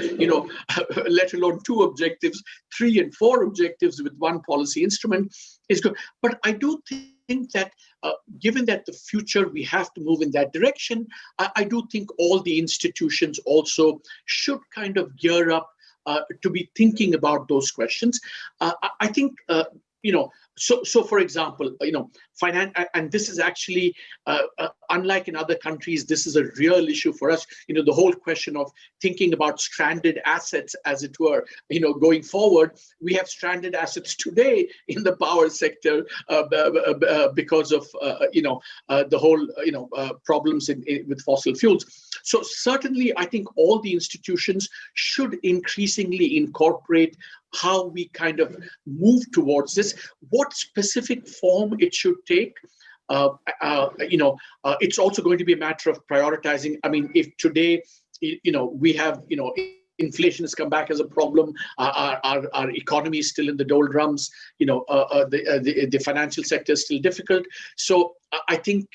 let alone 2 objectives, 3 and 4 objectives with one policy instrument is good. But I do think that given that the future, we have to move in that direction, I do think all the institutions also should kind of gear up to be thinking about those questions. I think, so for example, finance, and this is actually, unlike in other countries, this is a real issue for us. The whole question of thinking about stranded assets, as it were, going forward. We have stranded assets today in the power sector because of, the whole, problems with fossil fuels. So certainly, I think all the institutions should increasingly incorporate how we kind of move towards this, what specific form it should take. It's also going to be a matter of prioritizing. I mean, if today, we have, inflation has come back as a problem, our economy is still in the doldrums, the financial sector is still difficult. So I think,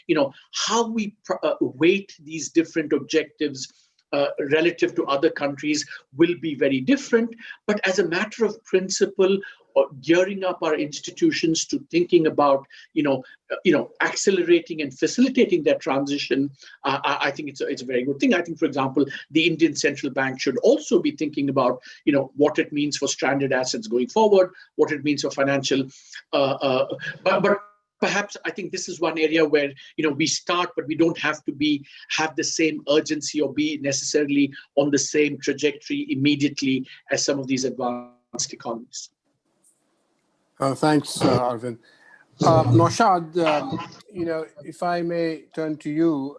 how we weight these different objectives relative to other countries will be very different. But as a matter of principle, gearing up our institutions to thinking about, accelerating and facilitating that transition, I think it's a very good thing. I think, for example, the Indian Central Bank should also be thinking about, what it means for stranded assets going forward, what it means for financial, but perhaps I think this is one area where, we start, but we don't have to have the same urgency or be necessarily on the same trajectory immediately as some of these advanced economies. Thanks, Arvind. Naushad, if I may turn to you,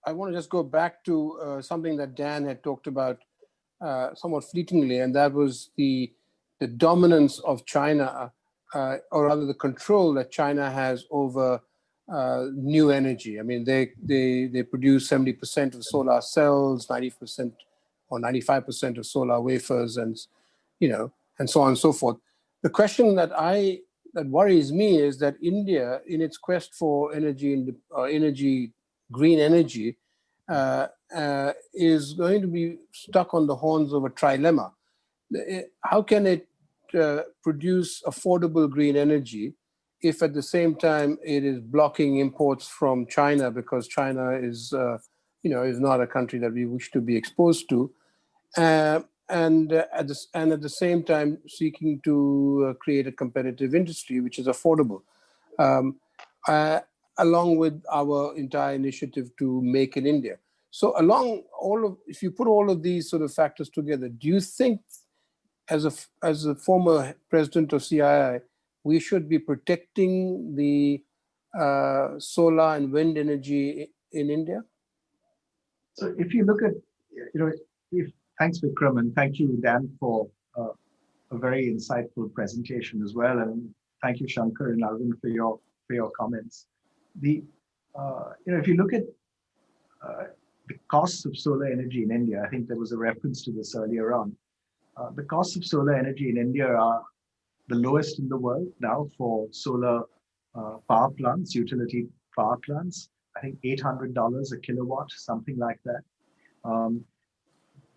I want to just go back to something that Dan had talked about somewhat fleetingly, and that was the dominance of China, or rather the control that China has over new energy. I mean, they produce 70% of solar cells, 90% or 95% of solar wafers, and and so on and so forth. The question that worries me is that India, in its quest for green energy, is going to be stuck on the horns of a trilemma. How can it produce affordable green energy if at the same time it is blocking imports from China because China is not a country that we wish to be exposed to, and at the same time seeking to create a competitive industry which is affordable, along with our entire initiative to make in India. So if you put all of these sort of factors together, do you think, as a former president of CII, we should be protecting the solar and wind energy in India? So if you look at, thanks Vikram, and thank you, Dan, for a very insightful presentation as well, and thank you, Shankar and Arvind, for your comments. If you look at the costs of solar energy in India, I think there was a reference to this earlier on. The costs of solar energy in India are the lowest in the world now for solar power plants, utility power plants. I think $800 a kilowatt, something like that.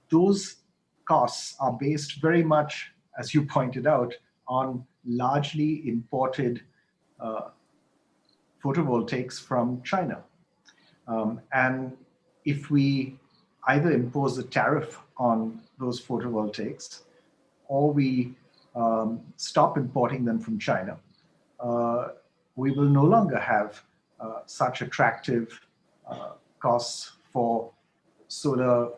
Those costs are based very much, as you pointed out, on largely imported photovoltaics from China. And if we either impose a tariff on those photovoltaics or we stop importing them from China, we will no longer have such attractive costs for solar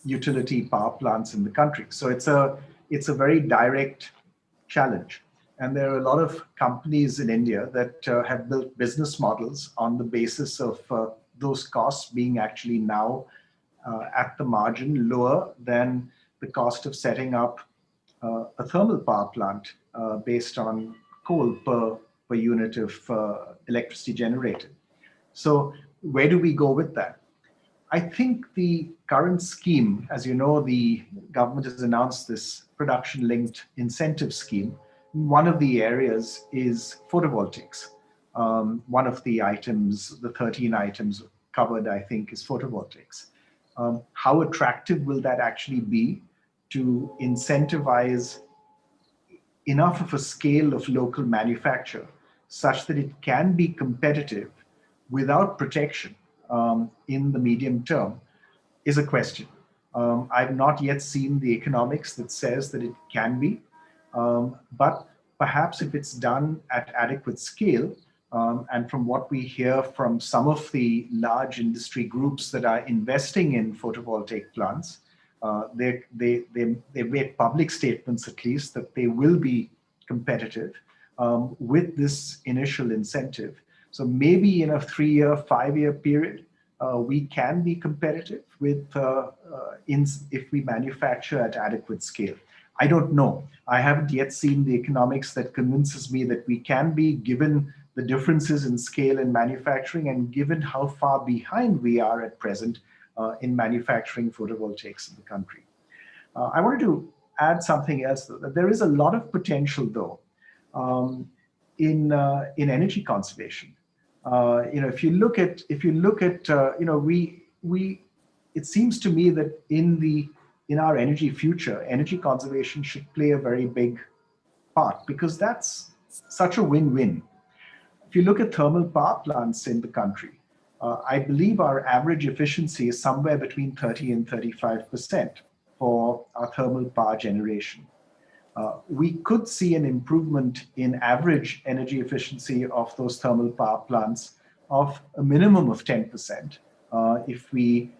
utility power plants in the country. So it's a very direct challenge. And there are a lot of companies in India that have built business models on the basis of those costs being actually now at the margin lower than the cost of setting up a thermal power plant based on coal per unit of electricity generated. So where do we go with that? I think the current scheme, as you know, the government has announced this production-linked incentive scheme. One of the areas is photovoltaics. One of the items, the 13 items covered, I think, is photovoltaics. How attractive will that actually be to incentivize enough of a scale of local manufacture such that it can be competitive without protection in the medium term is a question. I've not yet seen the economics that says that it can be, but perhaps if it's done at adequate scale, and from what we hear from some of the large industry groups that are investing in photovoltaic plants, they made public statements at least that they will be competitive with this initial incentive. So maybe in a 3-year, 5-year period, we can be competitive with if we manufacture at adequate scale. I don't know. I haven't yet seen the economics that convinces me that we can be, given the differences in scale in manufacturing and given how far behind we are at present in manufacturing photovoltaics in the country. I wanted to add something else, though, that there is a lot of potential, though, in energy conservation. If you look at, it seems to me that in our energy future, energy conservation should play a very big part, because that's such a win-win. If you look at thermal power plants in the country, I believe our average efficiency is somewhere between 30 and 35% for our thermal power generation. We could see an improvement in average energy efficiency of those thermal power plants of a minimum of 10% if we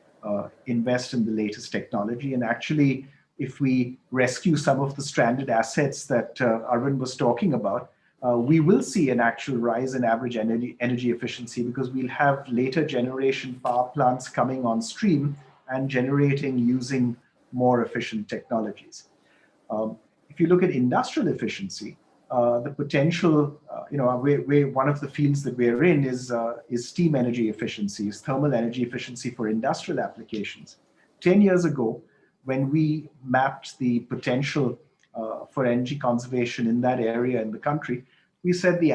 invest in the latest technology. And actually, if we rescue some of the stranded assets that Arvind was talking about, we will see an actual rise in average energy efficiency because we'll have later generation power plants coming on stream and generating using more efficient technologies. If you look at industrial efficiency, the potential, one of the fields that we're in is steam energy efficiency, is thermal energy efficiency for industrial applications. 10 years ago, when we mapped the potential for energy conservation in that area in the country, we said the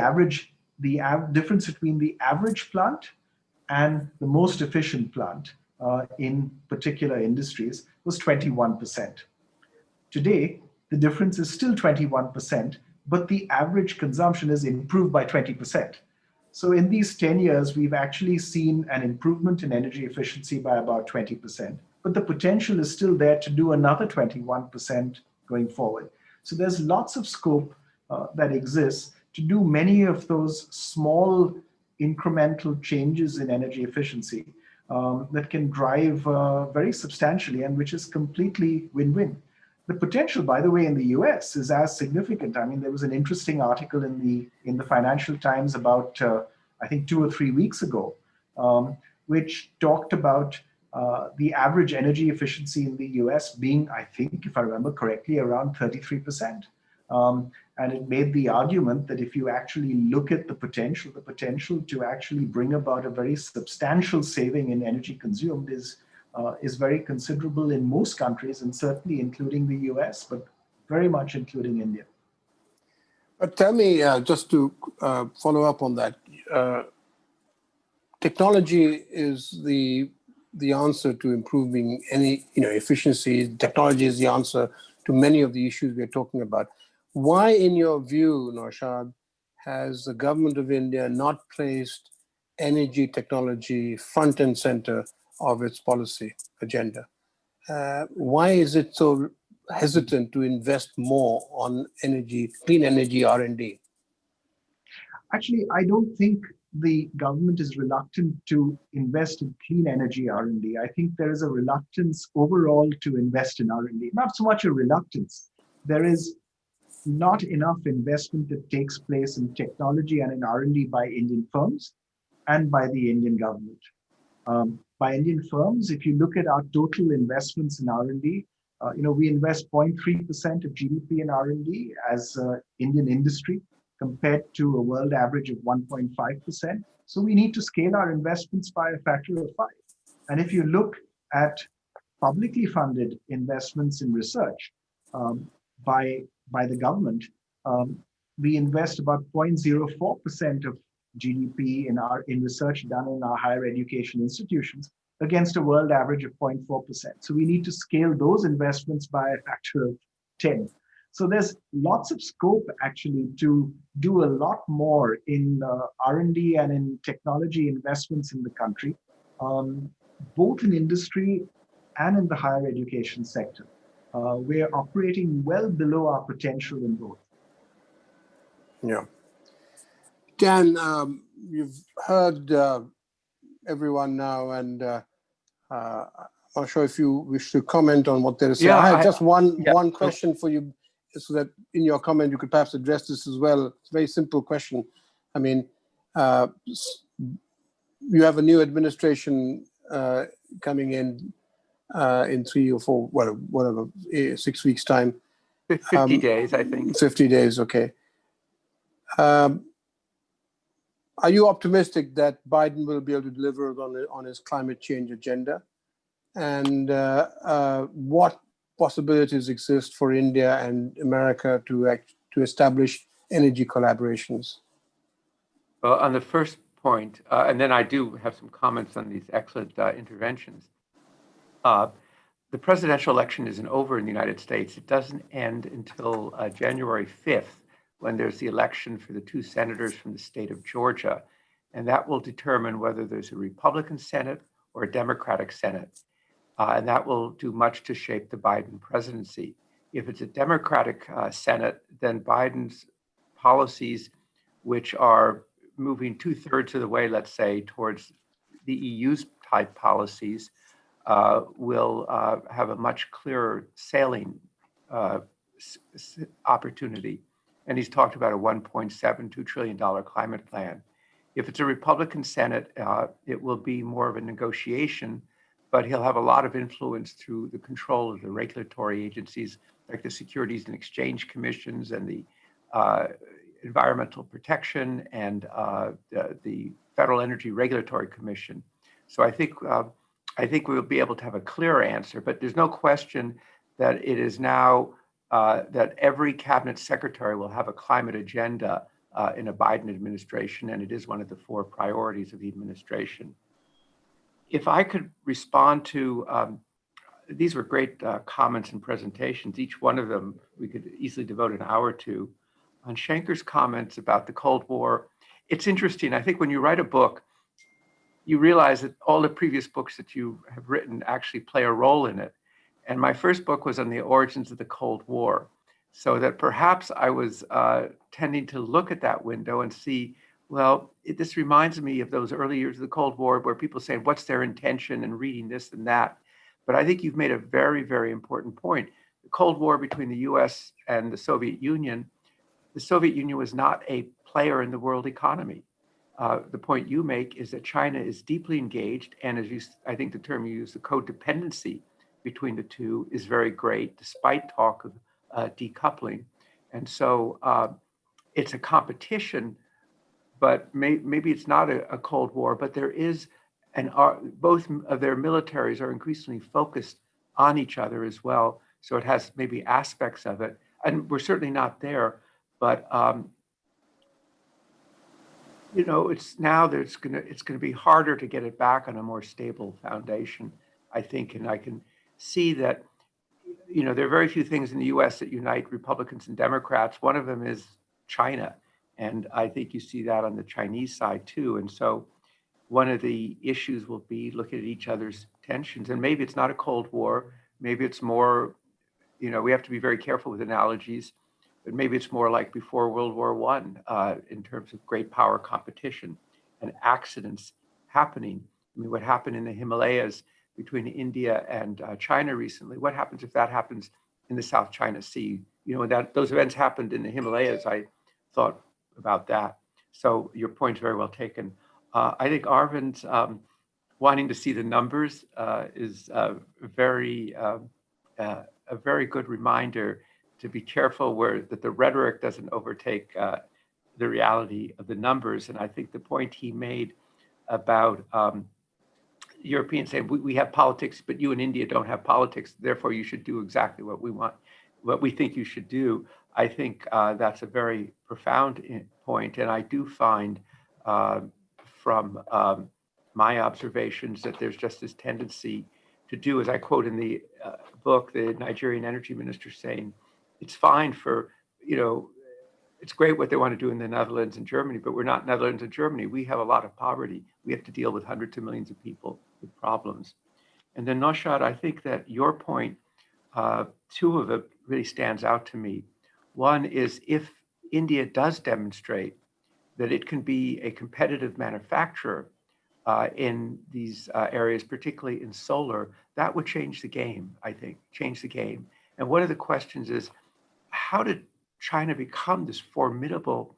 difference between the average plant and the most efficient plant in particular industries was 21%. Today, the difference is still 21%, but the average consumption has improved by 20%. So in these 10 years, we've actually seen an improvement in energy efficiency by about 20%, but the potential is still there to do another 21% going forward. So there's lots of scope that exists to do many of those small incremental changes in energy efficiency that can drive very substantially and which is completely win-win. The potential, by the way, in the US is as significant. I mean, there was an interesting article in the Financial Times about, I think 2 or 3 weeks ago, which talked about the average energy efficiency in the US being, I think, if I remember correctly, around 33%. And it made the argument that if you actually look at the potential to actually bring about a very substantial saving in energy consumed is very considerable in most countries, and certainly including the US, but very much including India. But tell me, just to follow up on that, technology is the answer to improving any efficiency. Technology is the answer to many of the issues we're talking about. Why, in your view, Naushad, has the government of India not placed energy technology front and center of its policy agenda? Why is it so hesitant to invest more on clean energy R&D? Actually, I don't think the government is reluctant to invest in clean energy R&D. I think there is a reluctance overall to invest in R&D. Not so much a reluctance. There is not enough investment that takes place in technology and in R&D by Indian firms and by the Indian government. By Indian firms, if you look at our total investments in R&D, we invest 0.3% of GDP in R&D as Indian industry compared to a world average of 1.5%. So we need to scale our investments by a factor of 5. And if you look at publicly funded investments in research by the government, we invest about 0.04% of GDP in research done in our higher education institutions against a world average of 0.4%. So we need to scale those investments by a factor of 10. So there's lots of scope actually to do a lot more in R&D and in technology investments in the country, both in industry and in the higher education sector. We're operating well below our potential in both. Yeah. Dan, you've heard everyone now, and I'm not sure if you wish to comment on what there is. Yeah, I have just one question for you, so that in your comment you could perhaps address this as well. It's a very simple question. I mean, you have a new administration coming in 3 or 4, whatever, 6 weeks' time. 50 days, I think. 50 days, okay. Are you optimistic that Biden will be able to deliver on his climate change agenda? And what possibilities exist for India and America to establish energy collaborations? Well, on the first point, and then I do have some comments on these excellent interventions. The presidential election isn't over in the United States. It doesn't end until January 5th, when there's the election for the 2 senators from the state of Georgia. And that will determine whether there's a Republican Senate or a Democratic Senate. And that will do much to shape the Biden presidency. If it's a Democratic Senate, then Biden's policies, which are moving 2/3 of the way, let's say, towards the EU's type policies, will have a much clearer sailing opportunity. and he's talked about a $1.72 trillion climate plan. If it's a Republican Senate, it will be more of a negotiation, but he'll have a lot of influence through the control of the regulatory agencies like the Securities and Exchange Commissions and the Environmental Protection and the Federal Energy Regulatory Commission. So I think we'll be able to have a clear answer, but there's no question that it is now that every cabinet secretary will have a climate agenda in a Biden administration, and it is one of the 4 priorities of the administration. If I could respond to, these were great comments and presentations. Each one of them, we could easily devote an hour to. On Shanker's comments about the Cold War, it's interesting. I think when you write a book, you realize that all the previous books that you have written actually play a role in it. And my first book was on the origins of the Cold War. So that perhaps I was tending to look at that window and see, well, this reminds me of those early years of the Cold War where people say, what's their intention, and reading this and that. But I think you've made a very, very important point. The Cold War between the US and the Soviet Union was not a player in the world economy. The point you make is that China is deeply engaged, and I think the term you use, the codependency between the two is very great, despite talk of decoupling. And so it's a competition, but maybe it's not a Cold War, but there is, both of their militaries are increasingly focused on each other as well. So it has maybe aspects of it, and we're certainly not there, but it's now that it's gonna be harder to get it back on a more stable foundation, I think, and I can see that. There are very few things in the U.S. that unite Republicans and Democrats. One of them is China, and I think you see that on the Chinese side too. And so, one of the issues will be looking at each other's tensions, and maybe it's not a Cold War. Maybe it's more. We have to be very careful with analogies. But maybe it's more like before World War I in terms of great power competition and accidents happening. I mean, what happened in the Himalayas between India and China recently? What happens if that happens in the South China Sea? Those events happened in the Himalayas. I thought about that. So your point's very well taken. I think Arvind's wanting to see the numbers is a very good reminder to be careful that the rhetoric doesn't overtake the reality of the numbers. And I think the point he made about Europeans saying, we have politics, but you in India don't have politics, therefore you should do exactly what we think you should do. I think that's a very profound point. And I do find from my observations that there's just this tendency to do, as I quote in the book, the Nigerian energy minister saying, it's fine for, it's great what they want to do in the Netherlands and Germany, but we're not Netherlands and Germany. We have a lot of poverty. We have to deal with hundreds of millions of people with problems. And then Naushad, I think that your point, 2 of it really stands out to me. One is if India does demonstrate that it can be a competitive manufacturer in these areas, particularly in solar, that would change the game, I think, change the game. And one of the questions is, how did China become this formidable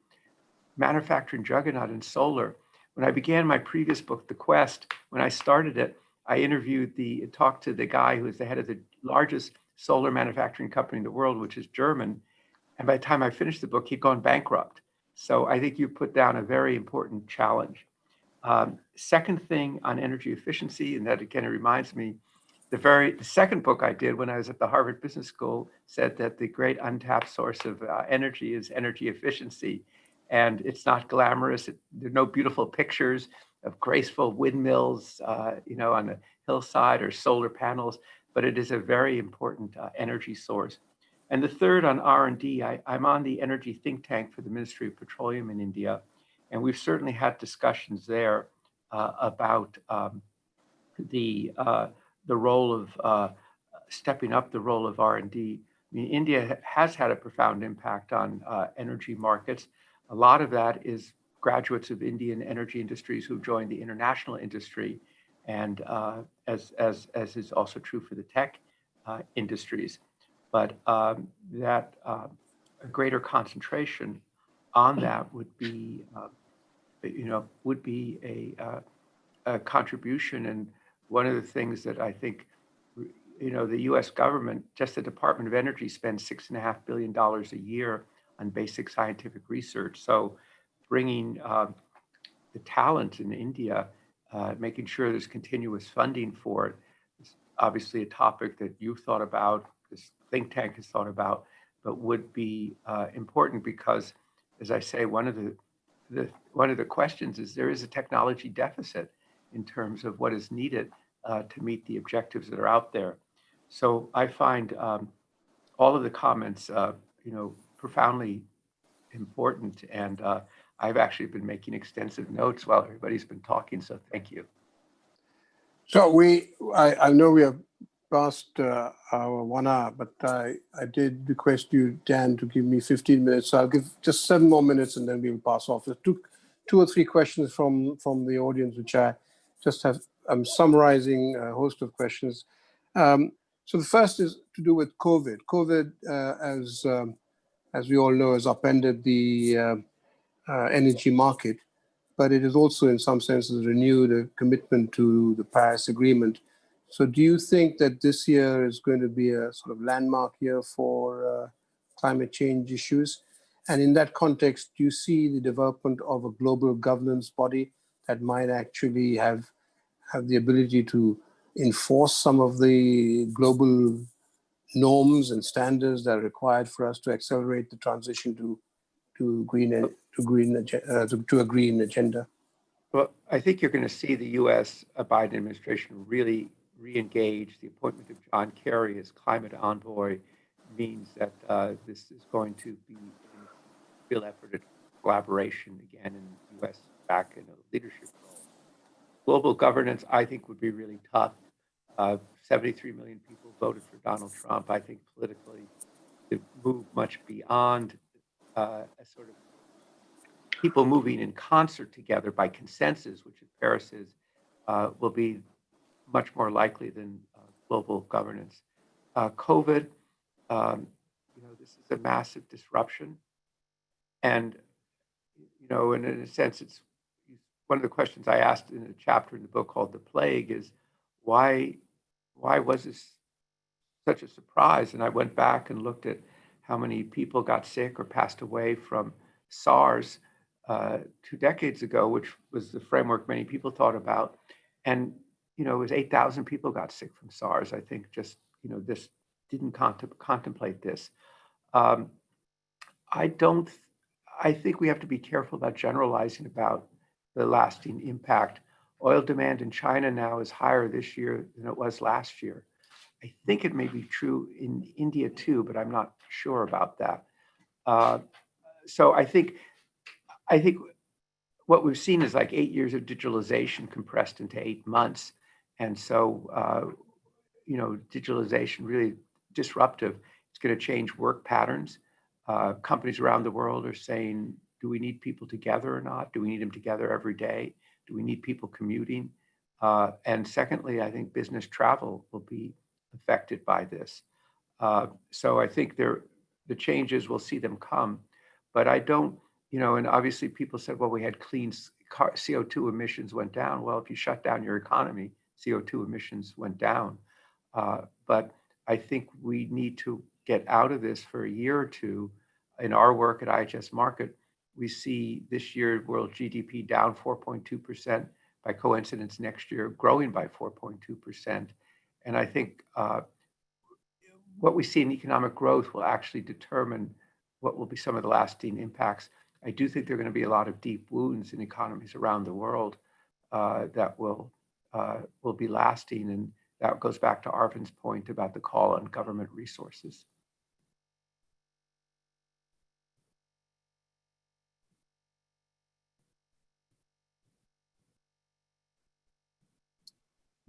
manufacturing juggernaut in solar? When I began my previous book, The Quest, when I started it, I talked to the guy who is the head of the largest solar manufacturing company in the world, which is German. And by the time I finished the book, he'd gone bankrupt. So I think you put down a very important challenge. Second thing on energy efficiency, and that again, it reminds me, the second book I did when I was at the Harvard Business School said that the great untapped source of energy is energy efficiency. And it's not glamorous. There are no beautiful pictures of graceful windmills, on a hillside or solar panels, but it is a very important energy source. And the third on R&D, I'm on the energy think tank for the Ministry of Petroleum in India. And we've certainly had discussions there about the role of stepping up the role of R&D. I mean, India has had a profound impact on energy markets. A lot of that is graduates of Indian energy industries who've joined the international industry, and as is also true for the tech industries. But that a greater concentration on that would be, would be a contribution. And one of the things that I think, the U.S. government, just the Department of Energy, spends $6.5 billion a year on basic scientific research. So bringing the talent in India, making sure there's continuous funding for it, is obviously a topic that you've thought about, this think tank has thought about, but would be important because, as I say, one of the questions is there is a technology deficit in terms of what is needed to meet the objectives that are out there. So I find all of the comments, profoundly important, and I've actually been making extensive notes while everybody's been talking. So thank you. So I know we have past our 1 hour, but I did request you, Dan, to give me 15 minutes. So I'll give just 7 more minutes and then we'll pass off. There's two or three questions from the audience, which I just have. I'm summarizing a host of questions. So the first is to do with COVID. COVID, as we all know, has upended the energy market, but it has also, in some senses, renewed a commitment to the Paris Agreement. So do you think that this year is going to be a sort of landmark year for climate change issues? And in that context, do you see the development of a global governance body that might actually have the ability to enforce some of the global norms and standards that are required for us to accelerate the transition to a green agenda? Well, I think you're going to see the U.S. Biden administration really re-engage. The appointment of John Kerry as climate envoy means that this is going to be a real effort at collaboration again, in the U.S. back in a leadership role. Global governance, I think, would be really tough. 73 million people voted for Donald Trump. I think politically to move much beyond a sort of people moving in concert together by consensus, which Paris is, will be much more likely than global governance. COVID, this is a massive disruption. And, in a sense, it's one of the questions I asked in a chapter in the book called The Plague is, why was this such a surprise? And I went back and looked at how many people got sick or passed away from SARS 2 decades ago, which was the framework many people thought about. And, it was 8,000 people got sick from SARS. I think just, this didn't contemplate this. I think we have to be careful about generalizing about the lasting impact. Oil demand in China now is higher this year than it was last year. I think it may be true in India too, but I'm not sure about that. So I think what we've seen is like 8 years of digitalization compressed into 8 months. And so, digitalization really disruptive. It's going to change work patterns. Companies around the world are saying, do we need people together or not? Do we need them together every day? Do we need people commuting? And secondly, I think business travel will be affected by this. So I think the changes, we'll see them come. But I don't, and obviously people said, well, we had clean CO2 emissions went down. Well, if you shut down your economy, CO2 emissions went down. But I think we need to get out of this for a year or two. In our work at IHS Markit, we see this year world GDP down 4.2%. By coincidence, next year growing by 4.2%. And I think what we see in economic growth will actually determine what will be some of the lasting impacts. I do think there are going to be a lot of deep wounds in economies around the world that will be lasting. And that goes back to Arvind's point about the call on government resources.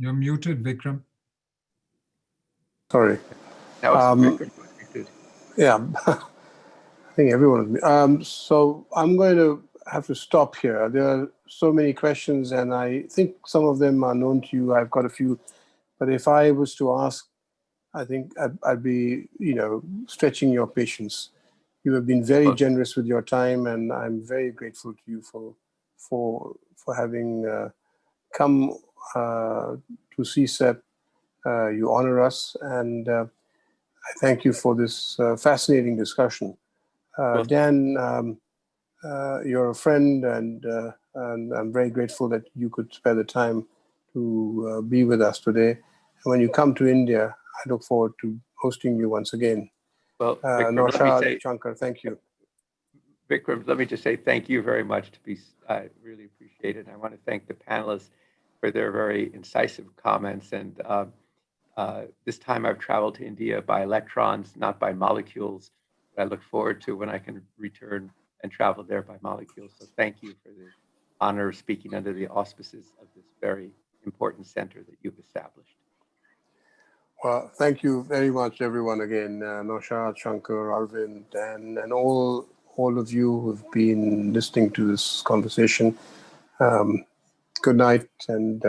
You're muted, Vikram. Sorry. That was Vikram muted. Yeah, I think everyone. So I'm going to have to stop here. There are so many questions, and I think some of them are known to you. I've got a few, but if I was to ask, I think I'd be, stretching your patience. You have been very generous with your time, and I'm very grateful to you for having come to CSEP. You honor us, and I thank you for this fascinating discussion. Dan, you're a friend, and I'm very grateful that you could spare the time to be with us today. And when you come to India, I look forward to hosting you once again. Well, Vikram, Naushad, Shankar, thank you. Vikram, let me just say thank you very much. I really appreciate it. And I want to thank the panelists for their very incisive comments. And this time I've traveled to India by electrons, not by molecules. I look forward to when I can return and travel there by molecules. So thank you for the honor of speaking under the auspices of this very important center that you've established. Well, thank you very much, everyone, again. Naushad, Shankar, Arvind, Dan, and all of you who've been listening to this conversation. Good night, and